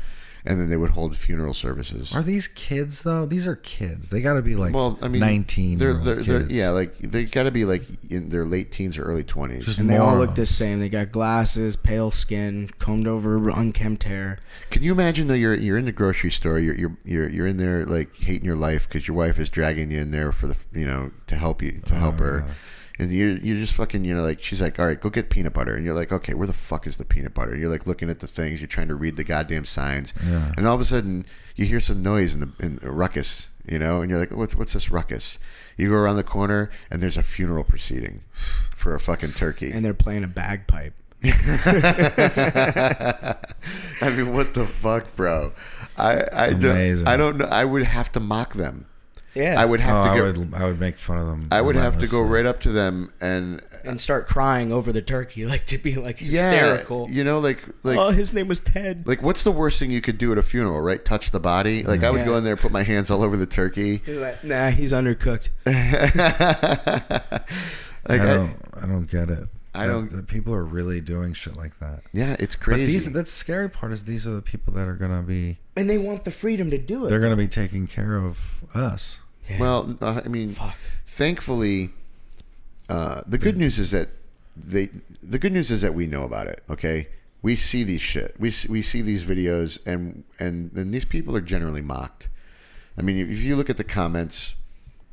and then they would hold funeral services. Are these kids though? These are kids. They got to be like 19. They're like they got to be like in their late teens or early 20s. And they all look the same. They got glasses, pale skin, combed over, unkempt hair. Can you imagine though? You're in the grocery store. You're in there like hating your life because your wife is dragging you in there for to help her. And you're just fucking, like, she's like, all right, go get peanut butter. And you're like, okay, where the fuck is the peanut butter? You're like looking at the things. You're trying to read the goddamn signs. Yeah. And all of a sudden, you hear some noise in the ruckus, and you're like, what's this ruckus? You go around the corner, and there's a funeral proceeding for a fucking turkey. And they're playing a bagpipe. I mean, what the fuck, bro? I don't know. I would have to mock them. Yeah, I would have to. I would make fun of them. I would have to go right up to them and start crying over the turkey, like to be like hysterical. Like oh, his name was Ted. Like, what's the worst thing you could do at a funeral? Right, touch the body. Like, I would go in there, put my hands all over the turkey. Like, nah, he's undercooked. I don't get it. People are really doing shit like that. Yeah, it's crazy. But that's the scary part is these are the people that are gonna be, and they want the freedom to do it. They're gonna be taking care of us. Yeah. Well, I mean, thankfully, the good news is that we know about it. Okay, we see these shit. We see these videos, and these people are generally mocked. I mean, if you look at the comments,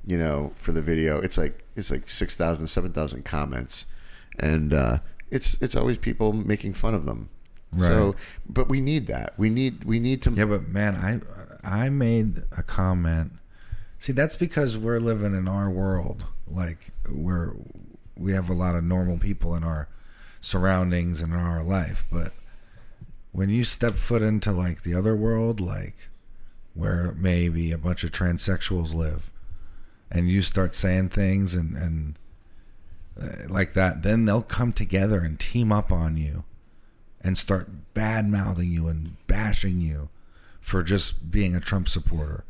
for the video, it's like 6,000, 7,000 comments. And it's always people making fun of them. Right. So, but we need that. We need to. Yeah, but man, I made a comment. See, that's because we're living in our world, like we have a lot of normal people in our surroundings and in our life. But when you step foot into like the other world, like where maybe a bunch of transsexuals live, and you start saying things and like that, then they'll come together and team up on you and start bad-mouthing you and bashing you for just being a Trump supporter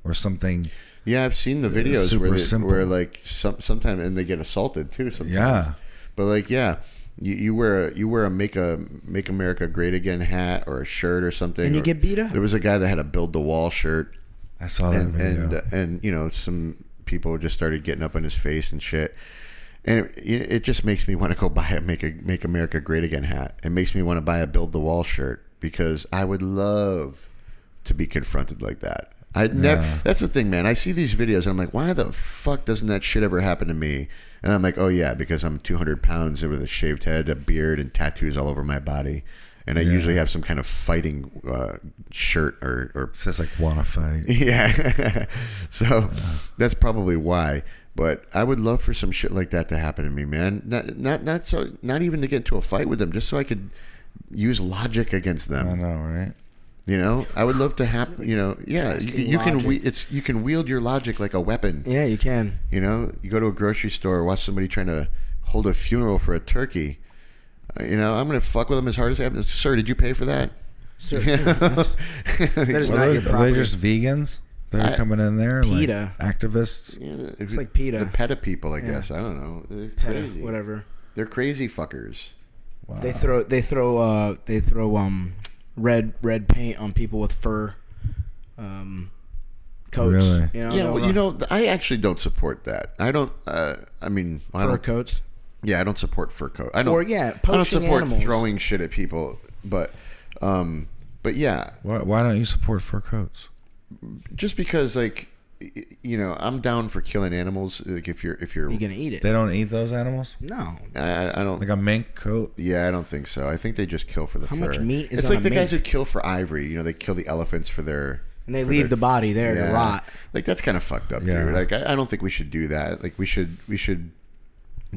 or something. Yeah, I've seen the videos where like sometimes, and they get assaulted too sometimes. Yeah. But like, yeah, you wear a Make America Great Again hat or a shirt or something, and you get beat up. There was a guy that had a Build the Wall shirt. I saw that video. And you know, some people just started getting up on his face and shit. And it just makes me want to go buy a Make America Great Again hat. It makes me want to buy a Build the Wall shirt because I would love to be confronted like that. That's the thing, man. I see these videos and I'm like, why the fuck doesn't that shit ever happen to me? And I'm like, oh yeah, because I'm 200 pounds with a shaved head, a beard, and tattoos all over my body. And I usually have some kind of fighting shirt or it says like wanna fight. Yeah. So that's probably why. But I would love for some shit like that to happen to me, man. Not even to get into a fight with them, just so I could use logic against them. I know, right? You know, I would love to have, you know, yeah, you can wield your logic like a weapon. Yeah, you can. You know, you go to a grocery store, watch somebody trying to hold a funeral for a turkey. You know, I'm going to fuck with them as hard as I can. Sir, did you pay for that? Sir, that is not your property. Are they just vegans? They're coming in there PETA. like activists. Yeah, it's like PETA. The PETA people, I guess. I don't know. They're crazy. Whatever. They're crazy fuckers. Wow. They throw red paint on people with fur coats. Really? You know, Yeah, well, you know, I actually don't support that. I don't. I mean, fur coats. Yeah, I don't support fur coat. I don't support animals. throwing shit at people, but yeah. Why don't you support fur coats? Just because, like, you know, I'm down for killing animals. Like, if you're gonna eat it. They don't eat those animals? No. I don't like a mink coat. Yeah, I don't think so. I think they just kill for the fur. How much meat is It's on like a the mink? guys who kill for ivory. You know, they kill the elephants for their. And they leave the body there to rot. Like, that's kind of fucked up, dude. Like, I don't think we should do that. Like, we should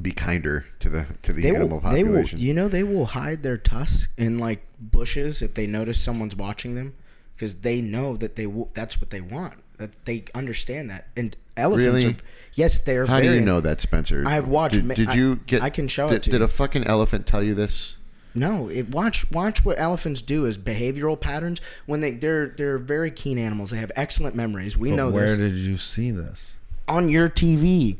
be kinder to the animal population. They will hide their tusks in like bushes if they notice someone's watching them, because they know that that's what they want. That they understand that. And elephants Really? Yes, they're. How do you know that, Spencer? I've watched. Did you get? I can show it to you. Did a fucking elephant tell you this? No, watch what elephants do as behavioral patterns. When they're very keen animals. They have excellent memories. We know Where this. did you see this? On your TV.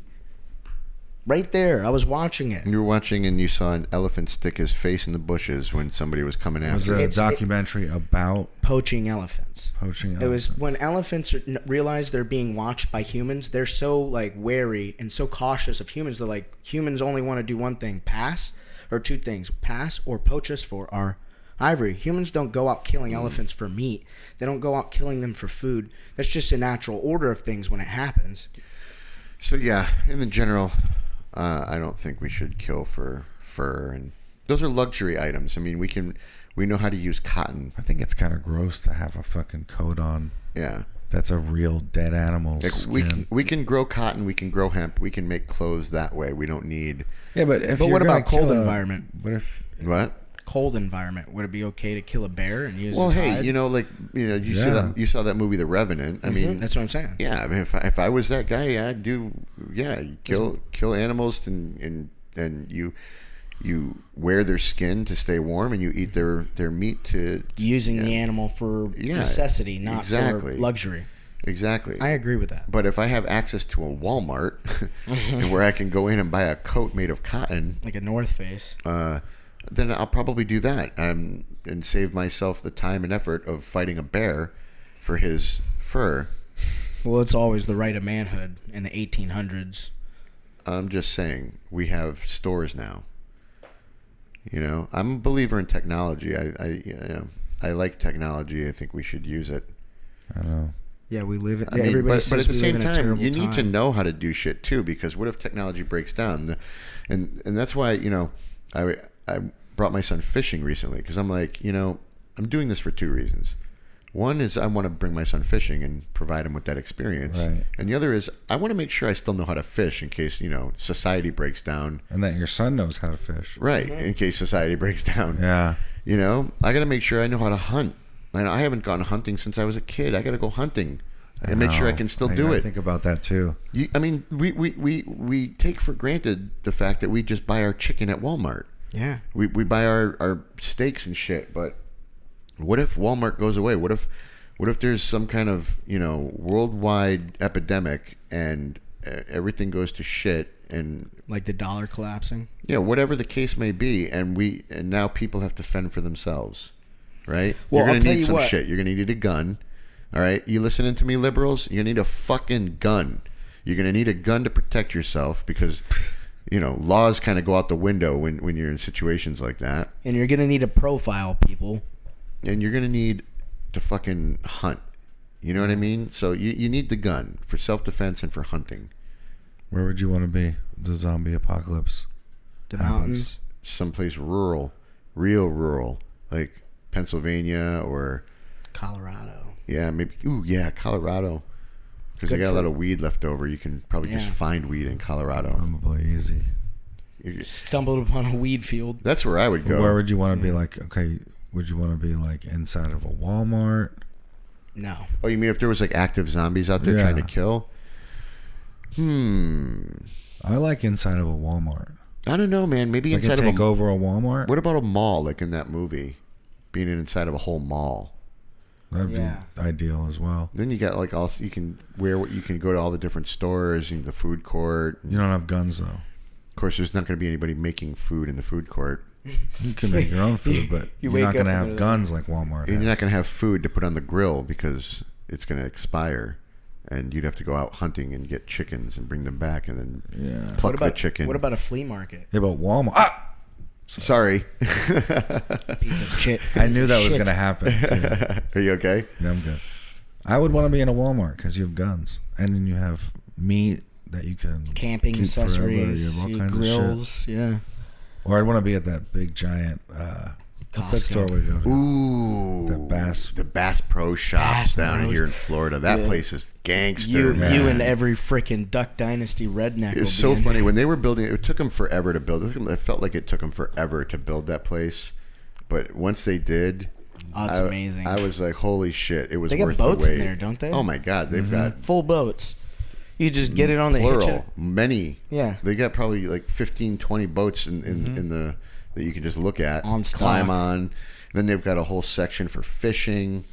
Right there. I was watching it. You were watching and you saw an elephant stick his face in the bushes when somebody was coming Was after it him. a documentary about Poaching elephants. poaching? It was when elephants realize they're being watched by humans. They're so like wary and so cautious of humans. They're like, humans only want to do one thing: pass, or two things: pass or poach us for our ivory. Humans don't go out killing elephants for meat. They don't go out killing them for food. That's just a natural order of things when it happens. So yeah, in the general, I don't think we should kill for fur, and those are luxury items. I mean, we know how to use cotton. I think it's kind of gross to have a fucking coat on. Yeah, that's a real dead animal's skin. We can grow cotton, we can grow hemp, we can make clothes that way. We don't need. Yeah, but what about cold environment? What? Cold environment, would it be okay to kill a bear and use his hey, hide? You saw that movie The Revenant. I mean, that's what I'm saying. Yeah, I mean, if I was that guy, I'd do. Yeah, kill animals and you wear their skin to stay warm, and you eat their meat to using the animal for necessity, not for luxury. Exactly. I agree with that. But if I have access to a Walmart and where I can go in and buy a coat made of cotton, like a North Face, then I'll probably do that and save myself the time and effort of fighting a bear for his fur. Well, it's always the right of manhood in the 1800s. I'm just saying, we have stores now. You know, I'm a believer in technology. I like technology. I think we should use it. I know. Yeah, we live in. But at the same time, you need to know how to do shit too, because what if technology breaks down? And that's why, I brought my son fishing recently, because I'm like, I'm doing this for two reasons. One is I want to bring my son fishing and provide him with that experience. Right. And the other is I want to make sure I still know how to fish in case, society breaks down. And that your son knows how to fish. Right. In case society breaks down. Yeah. I got to make sure I know how to hunt. I haven't gone hunting since I was a kid. I got to go hunting. and make sure I can still do I it. think about that too. I mean, we take for granted the fact that we just buy our chicken at Walmart. Yeah. We buy our steaks and shit, but what if Walmart goes away? What if there's some kind of, worldwide epidemic and everything goes to shit and Like the dollar collapsing? yeah, whatever the case may be, and now people have to fend for themselves, right? Well, You're I'll gonna tell need you some what. shit. You're gonna need a gun. All right, you listening to me, liberals? You're gonna need a fucking gun. You're gonna need a gun to protect yourself because, laws kind of go out the window when you're in situations like that. And you're going to need to profile people. And you're gonna need to fucking hunt. You know what I mean? So you need the gun for self-defense and for hunting. Where would you want to be? The zombie apocalypse. The mountains. Someplace rural, real rural, like Pennsylvania or Colorado. yeah, maybe. Ooh, yeah, Colorado, because they got a lot of weed left over. You can probably just find weed in Colorado. Probably easy. Stumbled upon a weed field. That's where I would go. Where would you want to be? Like, okay, would you want to be like inside of a Walmart? No. Oh, you mean if there was like active zombies out there trying to kill? I like inside of a Walmart. I don't know, man. Maybe Like inside of take over a Walmart. What about a mall, like in that movie, being inside of a whole mall? That'd be ideal as well. Then you got like also you can go to all the different stores and the food court. You don't have guns though. Of course, there's not going to be anybody making food in the food court. You can make your own food, but you're not going to have guns like Walmart. And you're not going to have food to put on the grill because it's going to expire, and you'd have to go out hunting and get chickens and bring them back and then pluck the chicken. What about a flea market? Yeah, but Walmart. Ah! Sorry. Piece of shit. I knew that was going to happen. Too. Are you okay? Yeah, I'm good. I would want to be in a Walmart because you have guns, and then you have meat that you can Camping keep accessories, forever. You have all kinds grills, of shit. yeah. Or I'd want to be at that big giant. What's that Costco. store we go to? Ooh, The Bass Pro Shops Bass down Pro. here in Florida. That place is gangster. You man. and every freaking Duck Dynasty redneck. It was so funny when they were building it. It took them forever to build it. It felt like it took them forever to build that place, but once they did, it's amazing. I was like, "Holy shit!" It was. They got worth boats the wait. in there, don't they? Oh my god, they've got full boats. You just get it on the plural, hitch. many. Yeah. They got probably like 15, 20 boats in the that you can just look at, On stock. climb on. Then they've got a whole section for fishing.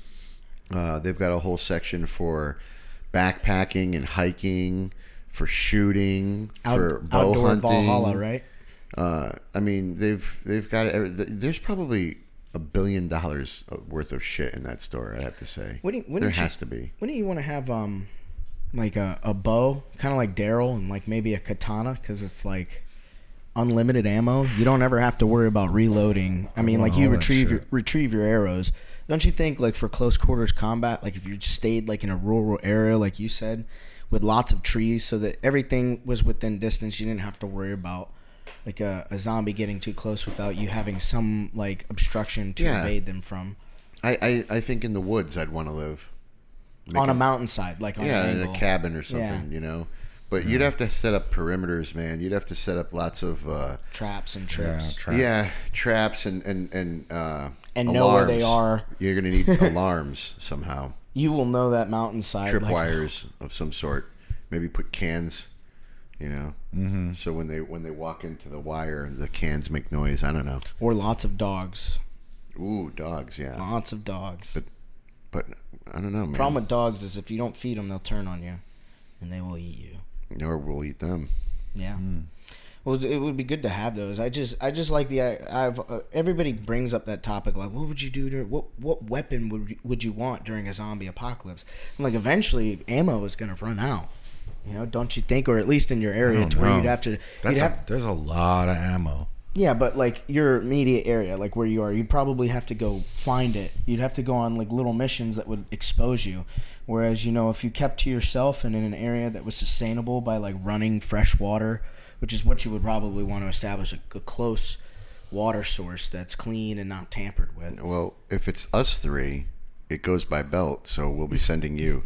They've got a whole section for backpacking and hiking, for shooting, for bow Outdoor hunting. Valhalla, right? I mean, they've got there's probably $1 billion worth of shit in that store. I have to say, there has to be. Wouldn't you want to have like a bow, kind of like Daryl, and like maybe a katana, because it's like unlimited ammo. You don't ever have to worry about reloading. I mean, like you retrieve your arrows. Don't you think, like for close quarters combat, like if you stayed like in a rural area, like you said, with lots of trees, so that everything was within distance, you didn't have to worry about like a zombie getting too close without you having some like obstruction to evade them from. I think in the woods I'd want to live. On a mountainside, like on an in angle. a cabin or something, you know. But you'd have to set up perimeters, man. You'd have to set up lots of traps and trips. Traps and know where they are. You're gonna need alarms somehow. You will know that mountainside. Tripwires of some sort. Maybe put cans, you know. Mm-hmm. So when they walk into the wire, the cans make noise. I don't know. Or lots of dogs. Ooh, dogs, yeah. Lots of dogs. But I don't know, man. Problem with dogs is if you don't feed them, they'll turn on you, and they will eat you. Or we'll eat them. Yeah. Well, it would be good to have those. I just like everybody brings up that topic, like, what would you do what weapon would you want during a zombie apocalypse? I'm like, eventually ammo is going to run out. You know, don't you think? Or at least in your area, to where you'd have to. There's a lot of ammo. Yeah, but like your immediate area, like where you are, you'd probably have to go find it. You'd have to go on like little missions that would expose you. Whereas, you know, if you kept to yourself and in an area that was sustainable by like running fresh water, which is what you would probably want to establish, a close water source that's clean and not tampered with. Well, if it's us three, it goes by belt, so we'll be sending you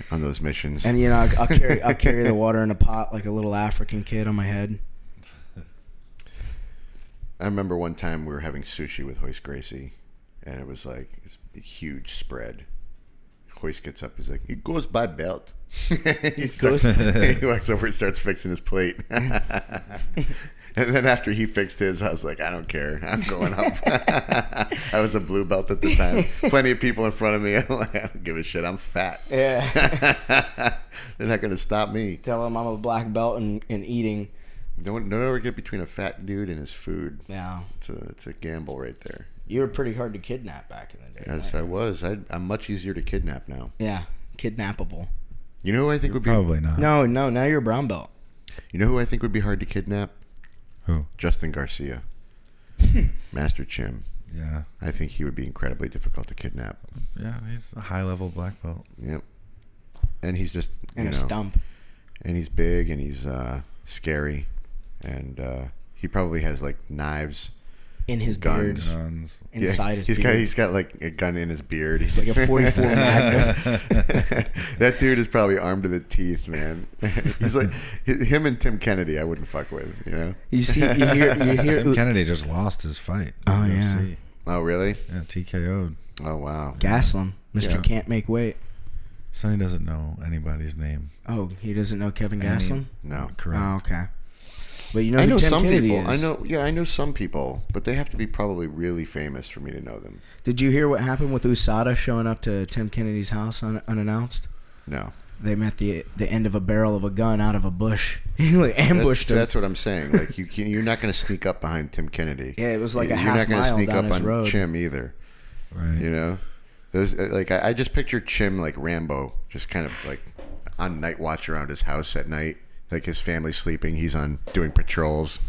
on those missions. And you know, I'll carry the water in a pot like a little African kid on my head. I remember one time we were having sushi with Hoist Gracie, and it was like a huge spread. hoist gets up. He's like, it goes by belt. He walks over and starts fixing his plate. And then after he fixed his, I was like, I don't care. I'm going up. I was a blue belt at the time. Plenty of people in front of me. I'm like, I don't give a shit. I'm fat. Yeah. They're not going to stop me. Tell him I'm a black belt and eating. Don't ever get between a fat dude and his food. Yeah. It's a gamble right there. You were pretty hard to kidnap back in the day. Yes, right? I was. I'm much easier to kidnap now. Yeah. Kidnappable. You know who I think would be... Probably not. No. Now you're a brown belt. You know who I think would be hard to kidnap? Who? Justin Garcia. Master Chim. Yeah. I think he would be incredibly difficult to kidnap. Yeah, he's a high-level black belt. Yep. And he's just... And a stump. And he's big and he's scary. And he probably has, like, knives... In his beard. Guns. Inside his beard. He's got, like, a gun in his beard. He's like a 44 Magnum. That dude is probably armed to the teeth, man. He's like... Him and Tim Kennedy I wouldn't fuck with, you know? You hear... Tim Kennedy just lost his fight. Oh, in yeah. UFC. Oh, really? Yeah, TKO'd. Oh, wow. Gaslam. Mr. Yeah. Can't Make Weight. Sonny doesn't know anybody's name. Oh, he doesn't know Kevin Gaslam? No. Correct. Oh, okay. But you know I who know Tim some Kennedy people. is. I know some people, but they have to be probably really famous for me to know them. Did you hear what happened with USADA showing up to Tim Kennedy's house unannounced? No. They met the end of a barrel of a gun out of a bush. He like ambushed him. That's what I'm saying. Like you're not going to sneak up behind Tim Kennedy. Yeah, it was like a You're half not gonna mile sneak down up his on road. Chim either. Right. You know, there's like I just picture Chim like Rambo, just kind of like on night watch around his house at night. Like his family's sleeping, he's on doing patrols.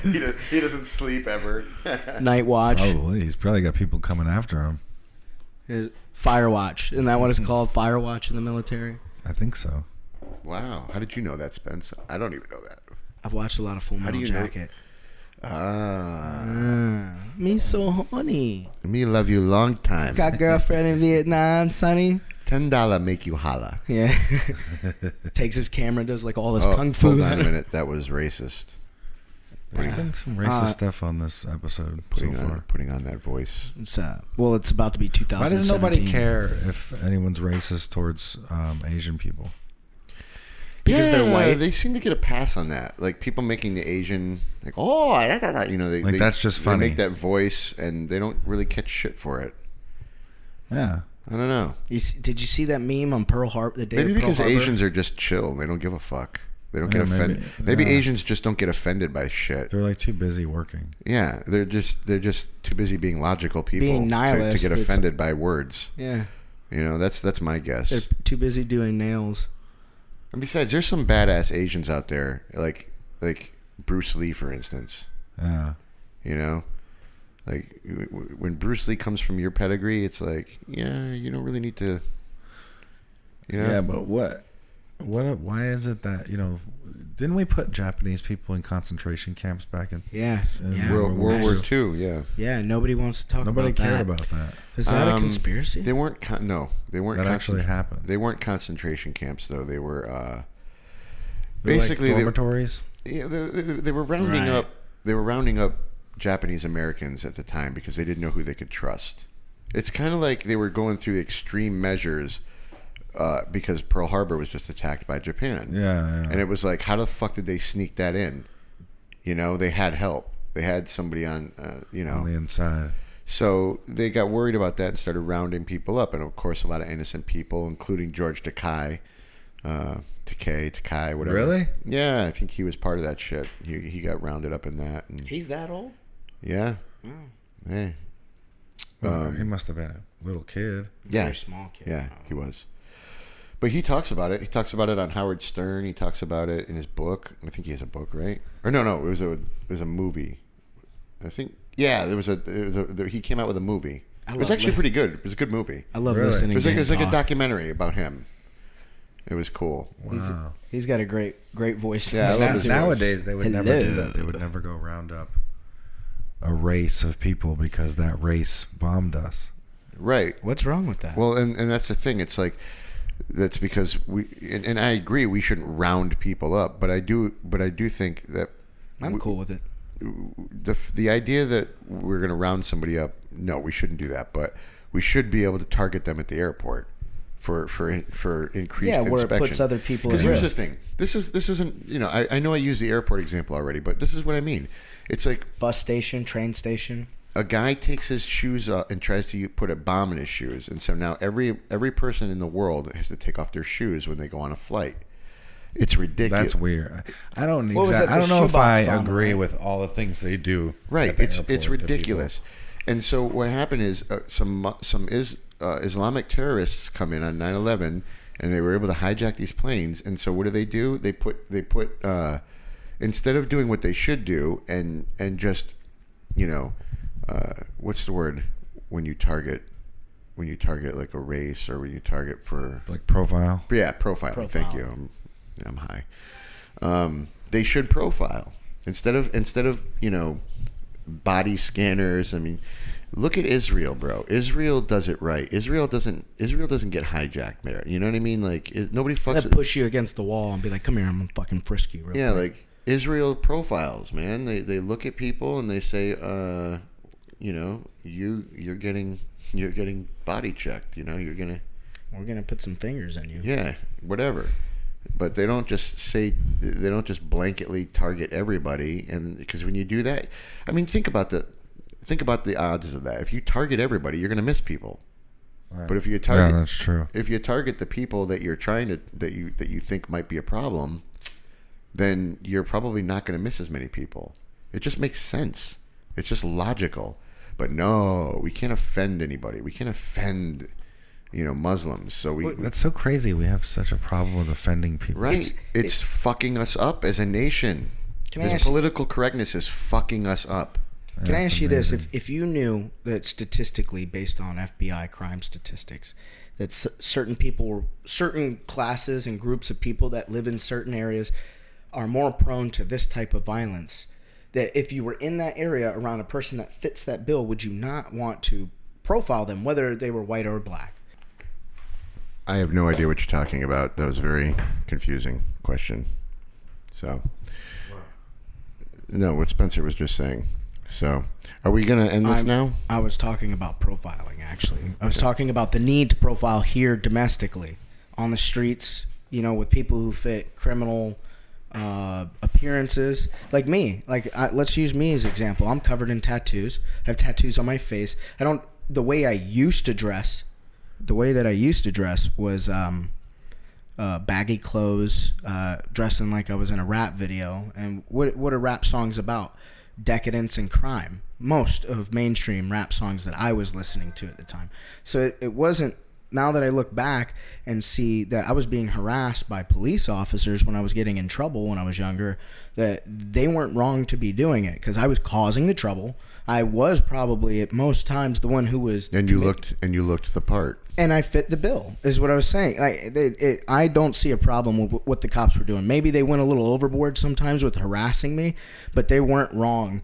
he doesn't sleep ever. Night watch. Probably. He's probably got people coming after him. His Fire watch. Isn't that what it's called? Fire watch in the military? I think so. Wow, how did you know that, Spence? I don't even know that. I've watched a lot of Full How Metal do you know? Jacket. Me Me so horny. Me love you long time. Got girlfriend in Vietnam, Sonny. $10 make you holla. Yeah. Takes his camera, does like all this Oh, kung fu. hold on a minute. That was racist. There's been some racist stuff on this episode so far. Putting on that voice. It's, well, it's about to be 2017. Why does nobody care if anyone's racist towards Asian people? Because they're white. They seem to get a pass on that. Like people making the Asian, like, oh, you know, Like, that's just funny. They make that voice, and they don't really catch shit for it. Yeah. I don't know. Did you see that meme on Pearl Harbor? The day Maybe of Pearl because Harbor? Asians are just chill. They don't give a fuck. They don't get Yeah, offended. maybe. Maybe Yeah. Asians just don't get offended by shit. They're like too busy working. Yeah, they're just too busy being logical people Being nihilist, to get offended by words. Yeah. You know, that's my guess. They're too busy doing nails. And besides, there's some badass Asians out there, like Bruce Lee, for instance. Yeah. You know, like when Bruce Lee comes from your pedigree, it's like, yeah, you don't really need to. You know? Yeah, but why is it that, you know, didn't we put Japanese people in concentration camps back in Yeah. Yeah. World War II? Yeah. Yeah. Nobody wants to talk Nobody about that. cared about that. Is that a conspiracy? They weren't. They weren't. That actually happened. They weren't concentration camps, though. They were They're basically like dormitories. they were rounding Right. up. They were rounding up Japanese Americans at the time because they didn't know who they could trust. It's kind of like they were going through extreme measures because Pearl Harbor was just attacked by Japan. Yeah. And it was like, how the fuck did they sneak that in? You know, they had help. They had somebody on, on the inside. So they got worried about that and started rounding people up. And, of course, a lot of innocent people, including George Takei, whatever. Really? Yeah, I think he was part of that shit. He got rounded up in that. And, He's that old? yeah. Hey. He must have been a little kid. Yeah. Very small kid. Yeah, he was. But he talks about it. He talks about it on Howard Stern. He talks about it in his book. I think he has a book, right? Or no, it was a movie. I think he came out with a movie. It was actually pretty good. It was a good movie. I love Really? listening It was to like him it was like a talk. documentary about him. It was cool. Wow. He's got a great voice. To Yeah, I listen love his to. Nowadays, they would never do Hello. that. They would never go round up a race of people because that race bombed us. Right. What's wrong with that? Well, and that's the thing. It's like that's because and I agree we shouldn't round people up, but I do think that I'm cool with it. the idea that we're going to round somebody up no, we shouldn't do that, but we should be able to target them at the airport for increased inspection. Where it puts other people at risk. Because here's the thing. This isn't, I know I used the airport example already, but this is what I mean. It's like bus station, train station. A guy takes his shoes off and tries to put a bomb in his shoes, and so now every person in the world has to take off their shoes when they go on a flight. It's ridiculous. That's weird. I don't know if I agree with all the things they do. Right. It's ridiculous. And so what happened is some Islamic terrorists come in on 9/11, and they were able to hijack these planes. And so what do? They put instead of doing what they should do and just what's the word when you target like a race, or when you target for like profile? Yeah, profiling. Thank you. I'm high. They should profile instead of body scanners. I mean, look at Israel, bro. Israel does it right. Israel doesn't get hijacked there. You know what I mean? Like nobody fucks. They push you against the wall and be like, "Come here, I'm gonna fucking frisk you." Yeah, quick. Like Israel profiles, man. They look at people and they say, you're getting body checked. We're gonna put some fingers in you. Yeah, whatever. But they don't just blanketly target everybody, and because when you do that, I mean, think about the odds of that. If you target everybody, you're going to miss people. Right. But if you target, that's true. If you target the people that you're trying to that you think might be a problem, then you're probably not going to miss as many people. It just makes sense. It's just logical. But no, we can't offend anybody. We can't offend Muslims. So that's so crazy. We have such a problem with offending people. Right. It's fucking us up as a nation. This political correctness is fucking us up. Can I ask you this? If you knew that statistically, based on FBI crime statistics, that certain classes and groups of people that live in certain areas are more prone to this type of violence, that if you were in that area around a person that fits that bill, would you not want to profile them, whether they were white or black? I have no idea what you're talking about. That was a very confusing question. So, no, what Spencer was just saying. So, are we going to end this now? I was talking about profiling, actually. I was talking about the need to profile here domestically, on the streets, with people who fit criminal appearances. Like me. Let's use me as an example. I'm covered in tattoos. I have tattoos on my face. The way I used to dress was baggy clothes, dressing like I was in a rap video. And what are rap songs about? Decadence and crime. Most of mainstream rap songs that I was listening to at the time. So it wasn't. Now that I look back and see that I was being harassed by police officers when I was getting in trouble when I was younger, that they weren't wrong to be doing it, because I was causing the trouble. I was probably at most times the one who was. And you looked the part. And I fit the bill, is what I was saying. I don't see a problem with what the cops were doing. Maybe they went a little overboard sometimes with harassing me, but they weren't wrong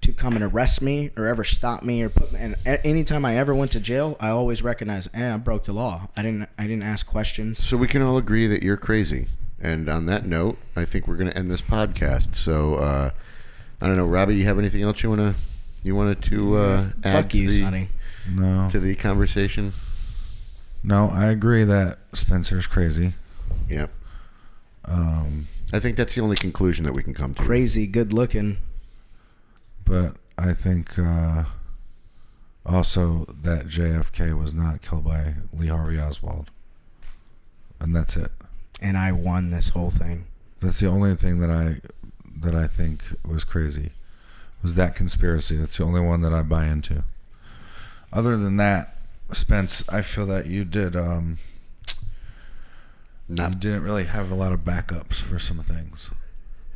to come and arrest me or ever stop me or put me. And anytime I ever went to jail, I always recognized, I broke the law. I didn't ask questions. So we can all agree that you're crazy. And on that note, I think we're going to end this podcast. So I don't know, Robbie, you have anything else you wanted to add? Fuck you, Sonny. No. To the conversation? No, I agree that Spencer's crazy. Yep. I think that's the only conclusion that we can come to. Crazy, good looking. But I think also that JFK was not killed by Lee Harvey Oswald. And that's it. And I won this whole thing. That's the only thing that I think was crazy. Was that conspiracy. That's the only one that I buy into. Other than that, Spence, I feel that you did you didn't really have a lot of backups for some things.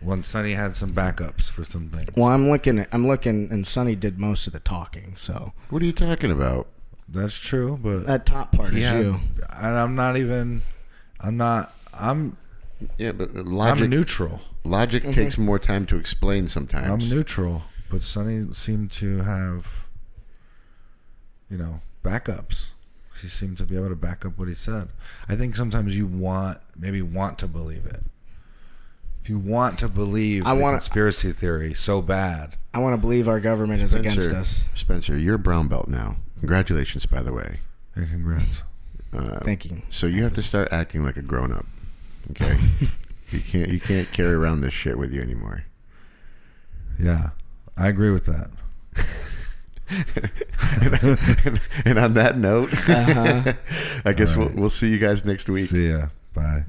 When Sonny had some backups for some things. Well, I'm looking, and Sonny did most of the talking. So what are you talking about? That's true, but that top part is you. And Yeah, but logic. I'm neutral. Logic takes more time to explain sometimes. I'm neutral, but Sonny seemed to have, backups. He seemed to be able to back up what he said. I think sometimes you want to believe it. If you want to believe the conspiracy theory so bad, I want to believe our government is against us. Spencer, you're a brown belt now. Congratulations, by the way. Hey, congrats. Thank you. So you have to start acting like a grown up. Okay. You can't carry around this shit with you anymore. Yeah, I agree with that. and on that note, I guess we'll see you guys next week. See ya. Bye.